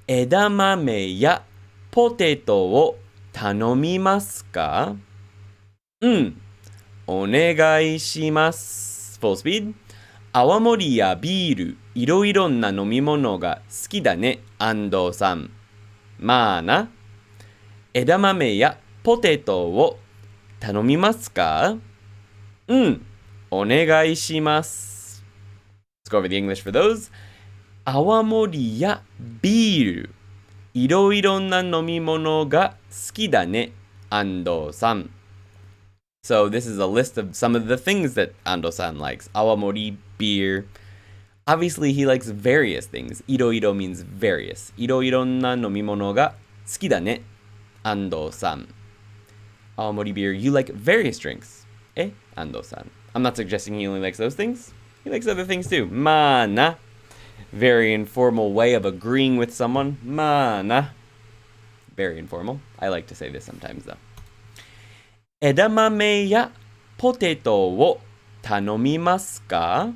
Speaker 1: Edamame ya poteto o tanomimasu ka? Onegai shimasu. Full speed. Awamori ya biiru, iroiro na nomimono ga suki da ne, Ando-san. Ma na. Edamame ya poteto o tanomimasu ka? Onegai shimasu. Let's go over the English for those. Awamori ya biiru, iroiro na nomimono ga suki da ne, Ando-san. So this is a list of some of the things that Ando-san likes. Awamori, beer. Obviously, he likes various things. Iroiro means various. Iroiro na nomimono ga suki da ne, Ando-san. Awamori beer, you like various drinks. Ando-san. I'm not suggesting he only likes those things. He likes other things too. Ma na. Very informal way of agreeing with someone. Ma na. Very informal. I like to say this sometimes though. Edamame ya poteto wo tanomimasu ka?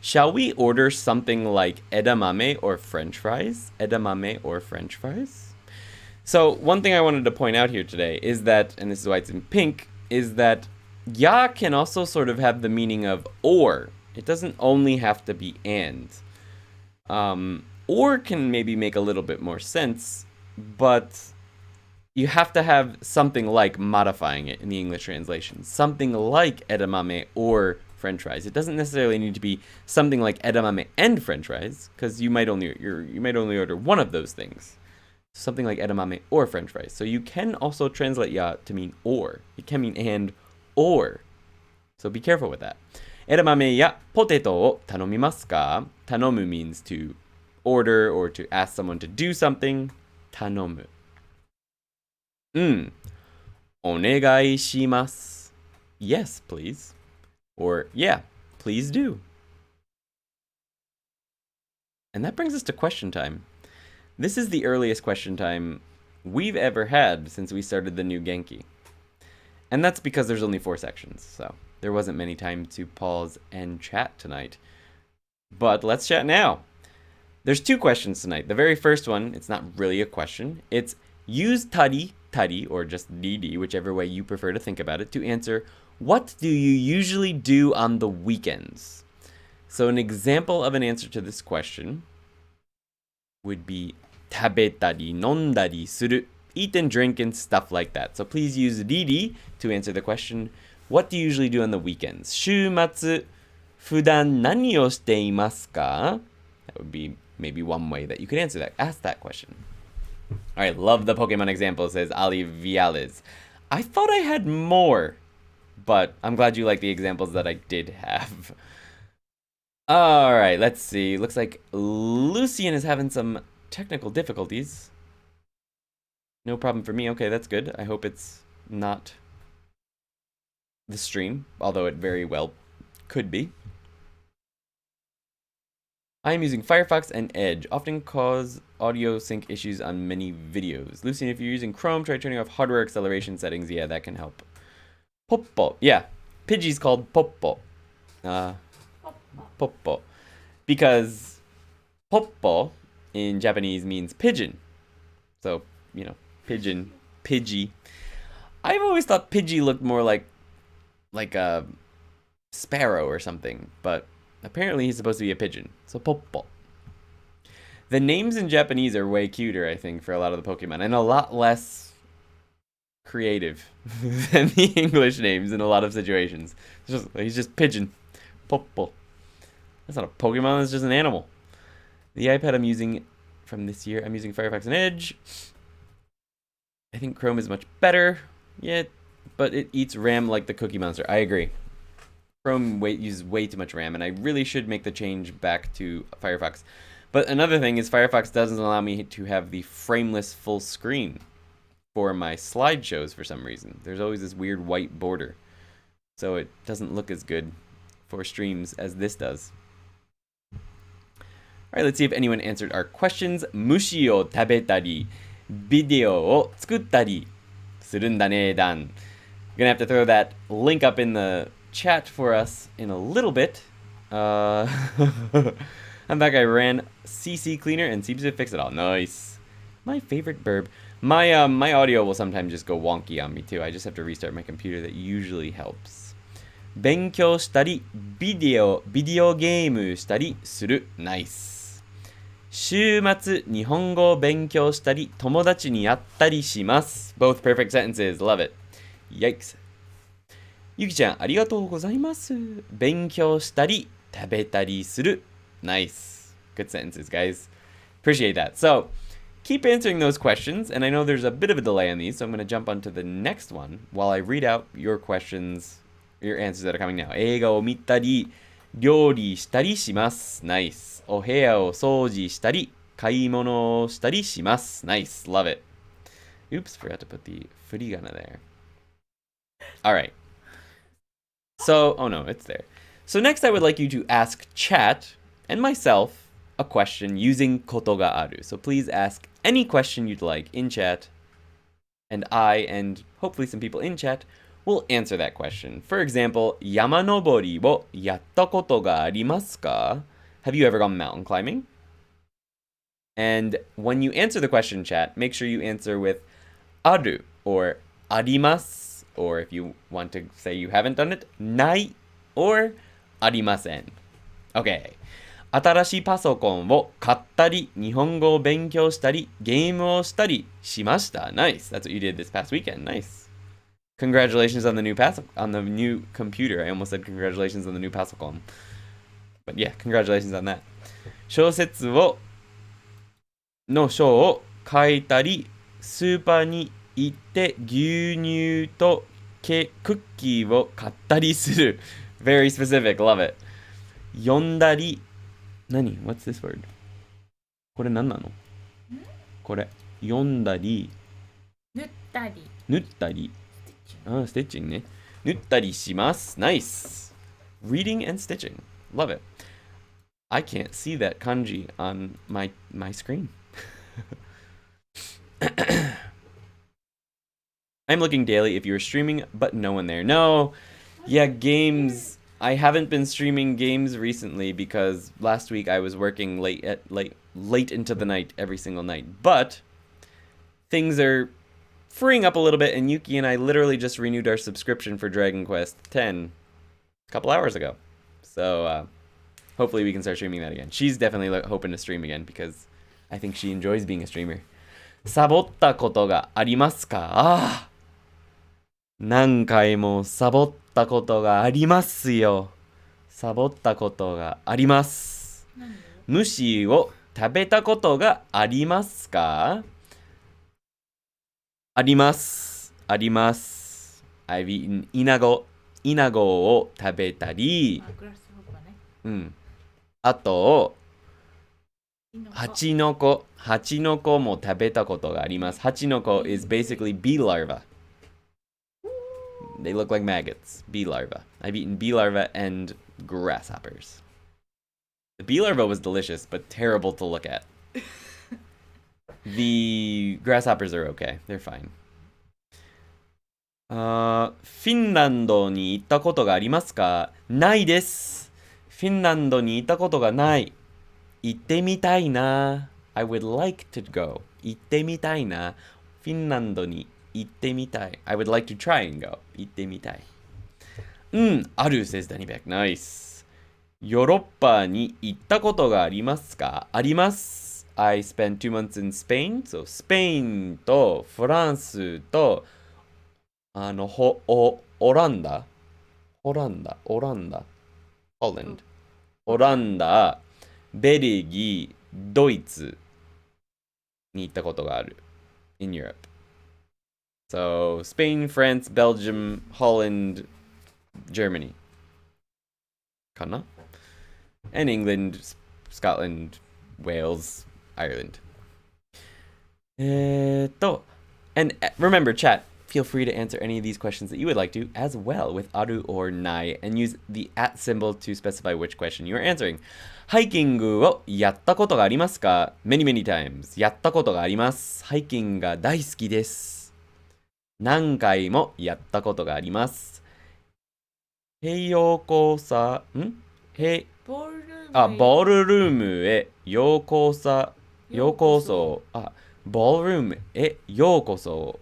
Speaker 1: Shall we order something like edamame or french fries? Edamame or french fries? So one thing I wanted to point out here today is that, and this is why it's in pink, is that ya can also sort of have the meaning of or. It doesn't only have to be and. Or can maybe make a little bit more sense, but you have to have something like modifying it in the English translation. Something like edamame or french fries. It doesn't necessarily need to be something like edamame and french fries, because you might only order one of those things. Something like edamame or french fries. So you can also translate ya to mean or. It can mean and or. So be careful with that. Edamame ya poteto o tanomimasu ka? Tanomu means to order or to ask someone to do something. Tanomu. Onegai shimasu. Yes, please. Or, yeah, please do. And that brings us to question time. This is the earliest question time we've ever had since we started the new Genki. And that's because there's only 4 sections, so there wasn't many time to pause and chat tonight. But let's chat now. There's 2 questions tonight. The very first one, it's not really a question. It's use tari, or just dd, whichever way you prefer to think about it, to answer, what do you usually do on the weekends? So an example of an answer to this question would be tabetari, nondari suru, eat and drink and stuff like that. So please use dd to answer the question, what do you usually do on the weekends? 週末、普段何をしていますか? That would be maybe one way that you could answer that. Ask that question. All right, love the Pokemon example, says Ali Viales. I thought I had more, but I'm glad you like the examples that I did have. All right, let's see. Looks like Lucian is having some technical difficulties. No problem for me. Okay, that's good. I hope it's not the stream, although it very well could be. I am using Firefox and Edge, often cause audio sync issues on many videos. Lucian, if you're using Chrome, try turning off hardware acceleration settings. Yeah, that can help. Poppo. Yeah, Pidgey's called Poppo. Poppo. Because Poppo in Japanese means pigeon. So, you know, pigeon, Pidgey. I've always thought Pidgey looked more like a sparrow or something, but apparently he's supposed to be a pigeon. So Poppo. The names in Japanese are way cuter, I think, for a lot of the Pokemon, and a lot less creative than the English names in a lot of situations. He's just pigeon. Poppo. That's not a Pokemon, it's just an animal. The iPad I'm using from this year, I'm using Firefox and Edge. I think Chrome is much better, but it eats RAM like the Cookie Monster. I agree. Chrome uses way too much RAM, and I really should make the change back to Firefox. But another thing is Firefox doesn't allow me to have the frameless full screen for my slideshows for some reason. There's always this weird white border. So it doesn't look as good for streams as this does. Alright, let's see if anyone answered our questions. 虫を食べたり、ビデオを作ったりするんだね、Dan. Gonna have to throw that link up in the chat for us in a little bit. I'm back. I ran CC Cleaner and seems to fix it all. Nice. My favorite burb. My audio will sometimes just go wonky on me too. I just have to restart my computer. That usually helps. 勉強したり、ビデオゲームしたりする。Nice. 週末、日本語を勉強したり、友達に会ったりします。Both perfect sentences. Love it. Yikes. ゆきちゃん、ありがとうございます。勉強したり、食べたりする。Nice. Good sentences, guys. Appreciate that. So, keep answering those questions, and I know there's a bit of a delay on these, so I'm going to jump on to the next one while I read out your questions, your answers that are coming now. 映画を見たり、料理したりします。Nice. お部屋を掃除したり、買い物をしたりします。Nice. Love it. Oops, forgot to put the furigana there. Alright. So, oh no, it's there. So next I would like you to ask chat and myself a question using koto ga aru. So please ask any question you'd like in chat, and I, and hopefully some people in chat, will answer that question. For example, 山登りをやったことがありますか? Have you ever gone mountain climbing? And when you answer the question, chat, make sure you answer with aru or arimasu, or if you want to say you haven't done it, nai or arimasen. Okay. 新しいパソコンを買ったり、日本語を勉強したり、ゲームをしたりしました。Nice. That's what you did this past weekend. Nice. Congratulations on the new computer. I almost said congratulations on the new パソコン. But yeah, congratulations on that. 小説の書を書いたり、スーパーに行って牛乳とクッキーを買ったりする。Very specific. Love it. 読んだり、何? What's this word? これ何なの? これ読んだり縫ったりステッチングね。縫ったりします。Nice. Reading and stitching. Love it. I can't see that kanji on my screen. I'm looking daily if you're streaming, but no one there. No. Yeah, games. I haven't been streaming games recently because last week I was working late into the night every single night. But things are freeing up a little bit, and Yuki and I literally just renewed our subscription for Dragon Quest X a couple hours ago. So hopefully we can start streaming that again. She's definitely hoping to stream again because I think she enjoys being a streamer. サボったことがありますか? 何回もサボったことがありますよ。サボったことがあります。虫を食べたことがありますか? あります。あります。I've eaten イナゴを食べたり、あと、蜂の子も食べたことがあります。蜂の子 is basically bee larva. They look like maggots. Bee larva. I've eaten bee larva and grasshoppers. bee larva was delicious, but terrible to look at. The grasshoppers are okay. They're fine. フィンランドに行ったことがありますか？ないです。フィンランドに行ったことがない。行ってみたいな。I would like to go. 行ってみたいな。フィンランドに行ってみたい。I would like to try and go. 行ってみたい。ある says Danny Beck. Nice. ヨーロッパに行ったことがありますか？あります。I spent 2 months in Spain. So スペインとフランスとオランダ、ベルギー、ドイツに行ったことがある。in Europe. So, Spain, France, Belgium, Holland, Germany. かな？ And England, Scotland, Wales, Ireland. And remember, chat, feel free to answer any of these questions that you would like to as well with aru or nai and use the at symbol to specify which question you are answering. ハイキングをやったことがありますか？ Many, many times. やったことがあります。ハイキングが大好きです。何回もやったことがあります。ボールルームへようこそ。ボールルームへようこそ。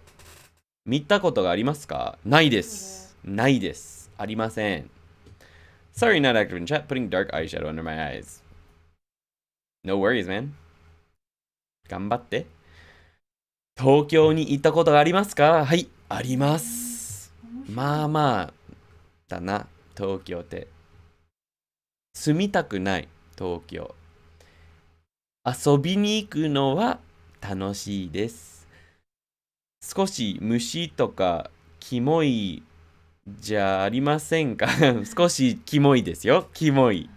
Speaker 1: 見たことがありますか？ないです。ないです。ありません。Sorry, not active in chat. Putting dark eyeshadow under my eyes. No worries, man. 頑張って。東京に行ったことがありますか？はい、あります。まあまあだな、東京って。住みたくない、東京。遊びに行くのは楽しいです。少し虫とかキモいじゃありませんか？少しキモいですよ。キモい。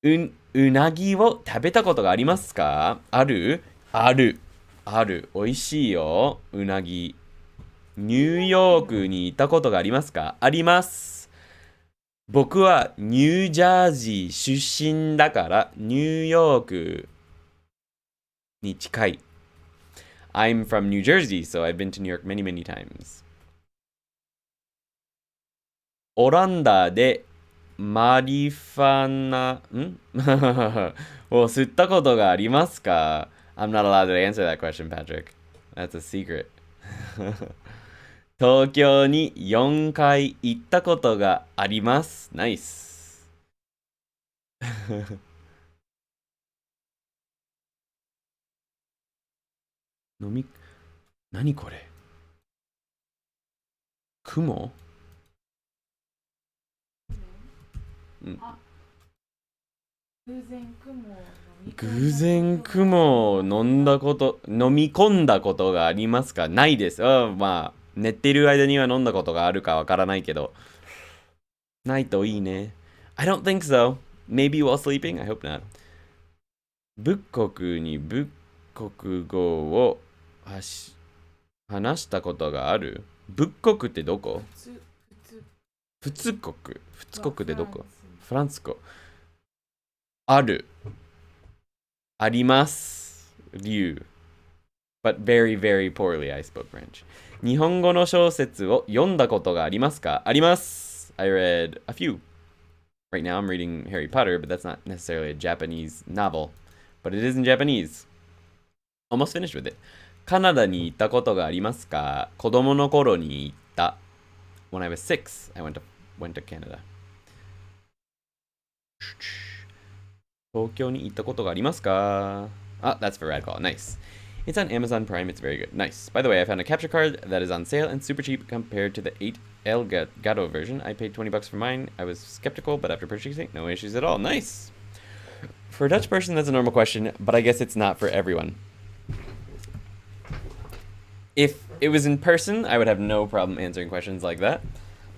Speaker 1: うなぎを食べたことがありますか？ある？ある。ある。美味しいよ。うなぎ。ニューヨークに行ったことがありますか？あります。僕はニュージャージー出身だからニューヨークに近い。I'm from New Jersey, so I've been to New York many, many times. オランダでマリファナを吸ったことがありますか？ I'm not allowed to answer that question, Patrick. That's a secret. 東京に4回行ったことがあります。ナイス。何これ？雲？偶然雲を飲み込んだことがありますか？ないです。まあ、寝てる間には飲んだことがあるかわからないけど。ないといいね。I don't think so. Maybe while sleeping? I hope not. 仏国に仏国語を話したことがある？仏国ってどこ？仏国。仏国ってどこ？フランス語。ある。あります。竜。But very, very poorly I spoke French. 日本語の小説を読んだことがありますか？あります。I read a few. Right now I'm reading Harry Potter, but that's not necessarily a Japanese novel. But it is in Japanese. Almost finished with it. カナダに行ったことがありますか？子供の頃に行った。When I was 6, I went to Canada. 東京に行ったことがありますか？ that's for Rad Call. Nice. It's on Amazon Prime. It's very good. Nice. By the way, I found a capture card that is on sale and super cheap compared to the 8 Gato version. I paid $20 for mine. I was skeptical, but after purchasing, no issues at all. Nice. For a Dutch person, that's a normal question, but I guess it's not for everyone. If it was in person, I would have no problem answering questions like that.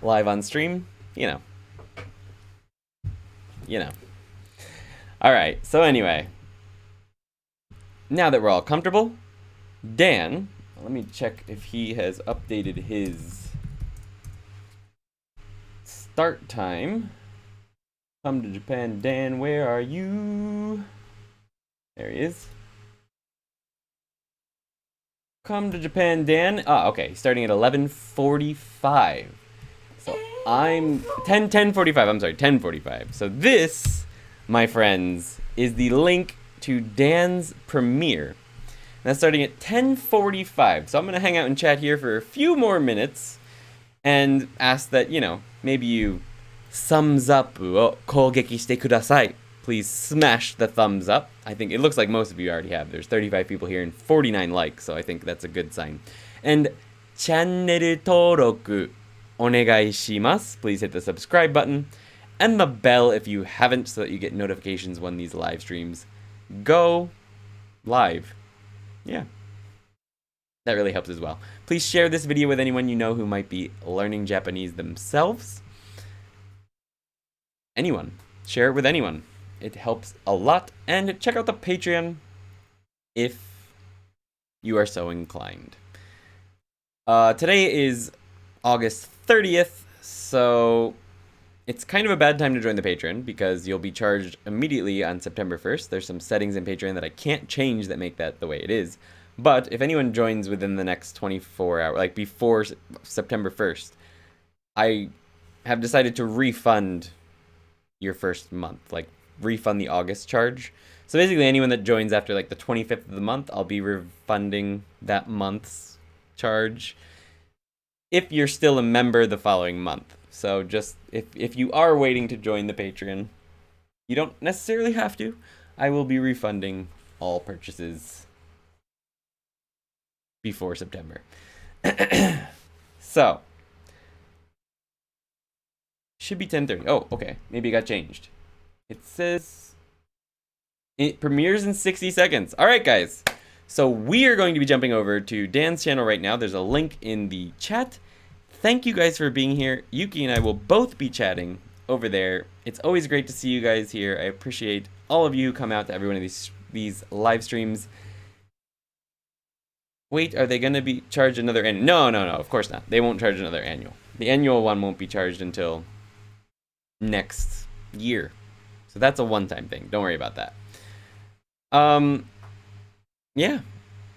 Speaker 1: Live on stream, you know. Alright, so anyway. Now that we're all comfortable, Dan, let me check if he has updated his start time. Come to Japan, Dan, where are you? There he is. Come to Japan, Dan. Ah, okay, starting at 11:45. So I'm 10:45. I'm sorry, 10:45. So this, my friends, is the link to Dan's premiere. That's starting at 10:45. So I'm gonna hang out and chat here for a few more minutes, and ask that maybe you thumbs up. 攻撃してください. Please smash the thumbs up. I think it looks like most of you already have. There's 35 people here and 49 likes, so I think that's a good sign. And チャンネル登録お願いします. Please hit the subscribe button and the bell if you haven't, so that you get notifications when these live streams go live. Yeah. That really helps as well. Please share this video with anyone you know who might be learning Japanese themselves. Anyone. Share it with anyone. It helps a lot. And check out the Patreon if you are so inclined. Today is August 30th, so it's kind of a bad time to join the Patreon because you'll be charged immediately on September 1st. There's some settings in Patreon that I can't change that make that the way it is. But if anyone joins within the next 24 hours, like before September 1st, I have decided to refund your first month, like refund the August charge. So basically anyone that joins after like the 25th of the month, I'll be refunding that month's charge if you're still a member the following month. So just if you are waiting to join the Patreon, you don't necessarily have to. I will be refunding all purchases before September. So should be 10:30. Oh, okay. Maybe it got changed. It says it premieres in 60 seconds. All right, guys. So we are going to be jumping over to Dan's channel right now. There's a link in the chat. Thank you guys for being here. Yuki and I will both be chatting over there. It's always great to see you guys here. I appreciate all of you who come out to every one of these live streams. Wait, are they going to be charged another annual? No, of course not. They won't charge another annual. The annual one won't be charged until next year. So that's a one-time thing. Don't worry about that. Yeah.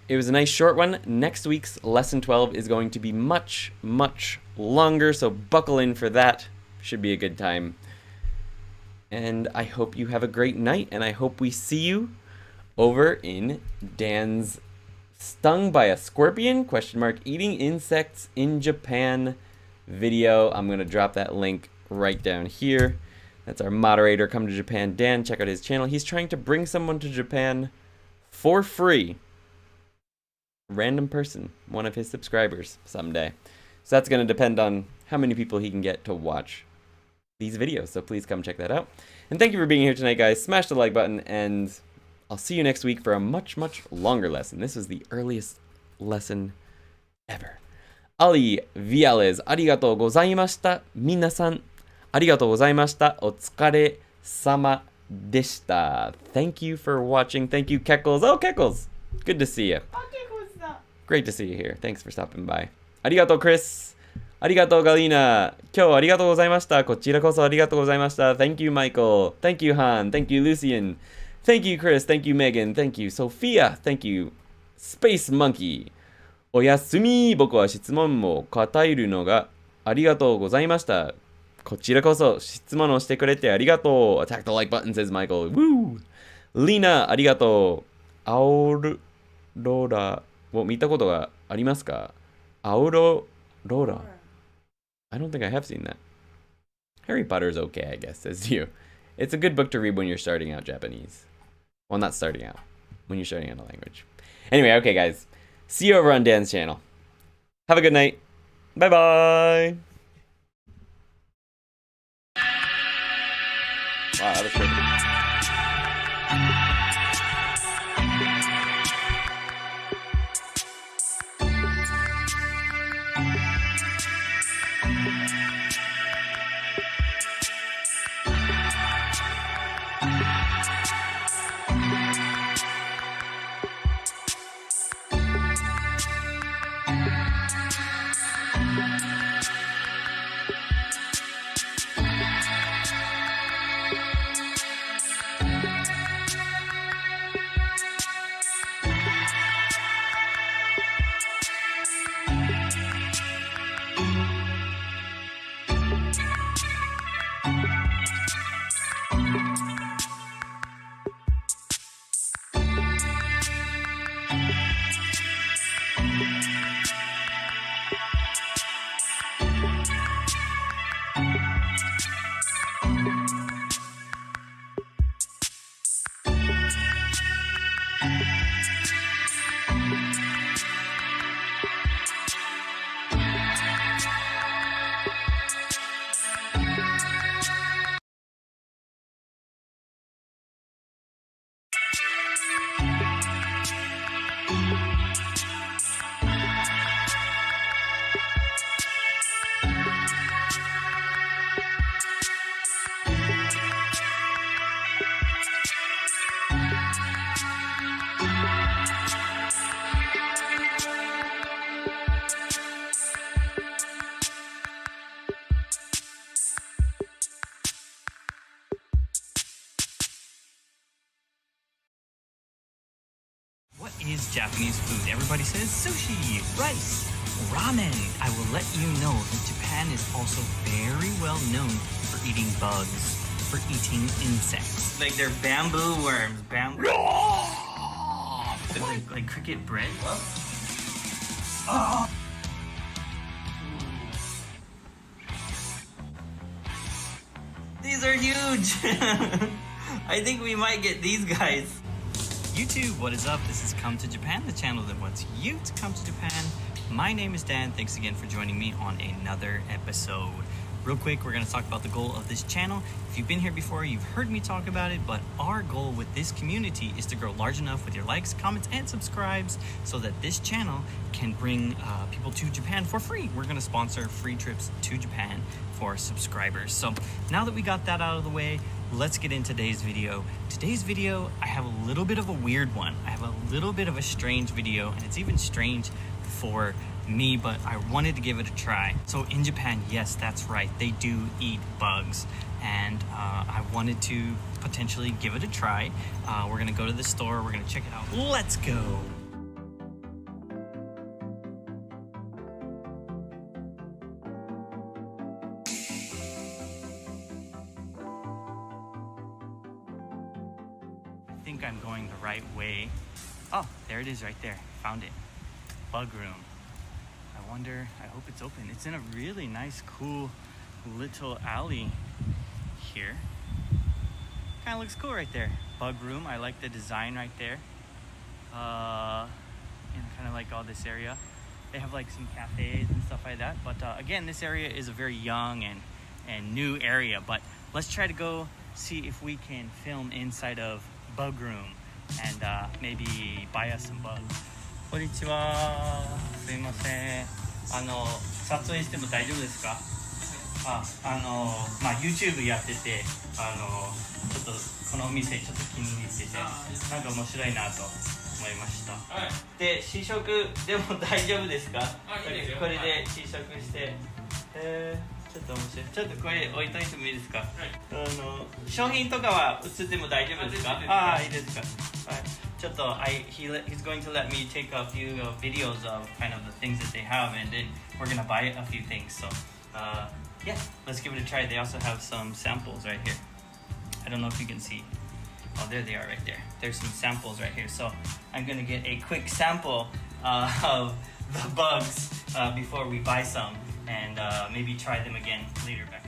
Speaker 1: It was a nice short one. Next week's lesson 12 is going to be much, much longer, so buckle in for that. Should be a good time. And I hope you have a great night, and I hope we see you over in Dan's Stung by a Scorpion, ? Eating insects in Japan video. I'm going to drop that link right down here. That's our moderator, Come to Japan Dan. Check out his channel. He's trying to bring someone to Japan for free. Random person, one of his subscribers someday. So that's going to depend on how many people he can get to watch these videos. So please come check that out. And thank you for being here tonight, guys. Smash the like button, and I'll see you next week for a much, much longer lesson. This was the earliest lesson ever. Ali Viales, ありがとうございました。皆さん、ありがとうございました。お疲れ様でした。Thank you for watching. Thank you, Keckles. Oh, Keckles. Good to see you. Great to see you here. Thanks for stopping by. ありがとう、Chris. ありがとう、ガリーナ。今日ありがとうございました。こちらこそありがとうございました。Thank you, Michael. Thank you, Han. Thank you, Lucian. Thank you, Chris. Thank you, Megan. Thank you, Sophia. Thank you, Space Monkey. おやすみ。僕は質問も答えるのがありがとうございました。こちらこそ質問をしてくれてありがとう。Attack the like button, says Michael. Woo! Lina, ありがとう。アオロラを見たことがありますか？アオロラ。I don't think I have seen that. Harry Potter is okay, I guess, says you. It's a good book to read when you're starting out Japanese. Well, not starting out. When you're starting out a language. Anyway, okay, guys. See you over on Dan's channel. Have a good night. Bye-bye. Wow, that was perfect.
Speaker 3: is Japanese food? Everybody says sushi, rice, ramen. I will let you know that Japan is also very well known for eating bugs, for eating insects. Like they're bamboo worms, like cricket bread. Oh. These are huge. I think we might get these guys. YouTube, what is up? This is Come to Japan, the channel that wants you to come to Japan. My name is Dan. Thanks again for joining me on another episode. Real quick, we're going to talk about the goal of this channel. If you've been here before, you've heard me talk about it, but our goal with this community is to grow large enough with your likes, comments, and subscribes so that this channel can bring people to Japan for free. We're going to sponsor free trips to Japan for subscribers. So now that we got that out of the way, let's get into today's video. Today's video, I have a little bit of a weird one. I have a little bit of a strange video, and it's even strange for me, but I wanted to give it a try. So in Japan, yes, that's right, they do eat bugs, and I wanted to potentially give it a try. We're gonna go to the store, we're gonna check it out. Let's go. I think I'm going the right way. Oh, there it is right there, found it. Bug room. I wonder, I hope it's open. It's in a really nice, cool little alley here. Kind of looks cool right there. Bug room, I like the design right there. And kind of like all this area. They have like some cafes and stuff like that. But again, this area is a very young and new area. But let's try to go see if we can film inside of bug room and maybe buy us some bugs. こんにちは。すいません。撮影しても大丈夫ですか？YouTube やってて、ちょっとこのお店ちょっと気に入ってて、なんか面白いなと思いました。はい、で、試食でも大丈夫ですか？いいですよ。これで試食して、ちょっと面白い。ちょっとこれ置いといてもいいですか？はい、商品とかは映っても大丈夫ですか？いいですか？はい。ちょっとhe's going to let me take a few videos of kind of the things that they have, and then we're gonna buy a few things. So yeah, let's give it a try. They also have some samples right here. I don't know if you can see. Oh, there they are right there. There's some samples right here. So I'm gonna get a quick sample of the bugs before we buy some, and maybe try them again later back.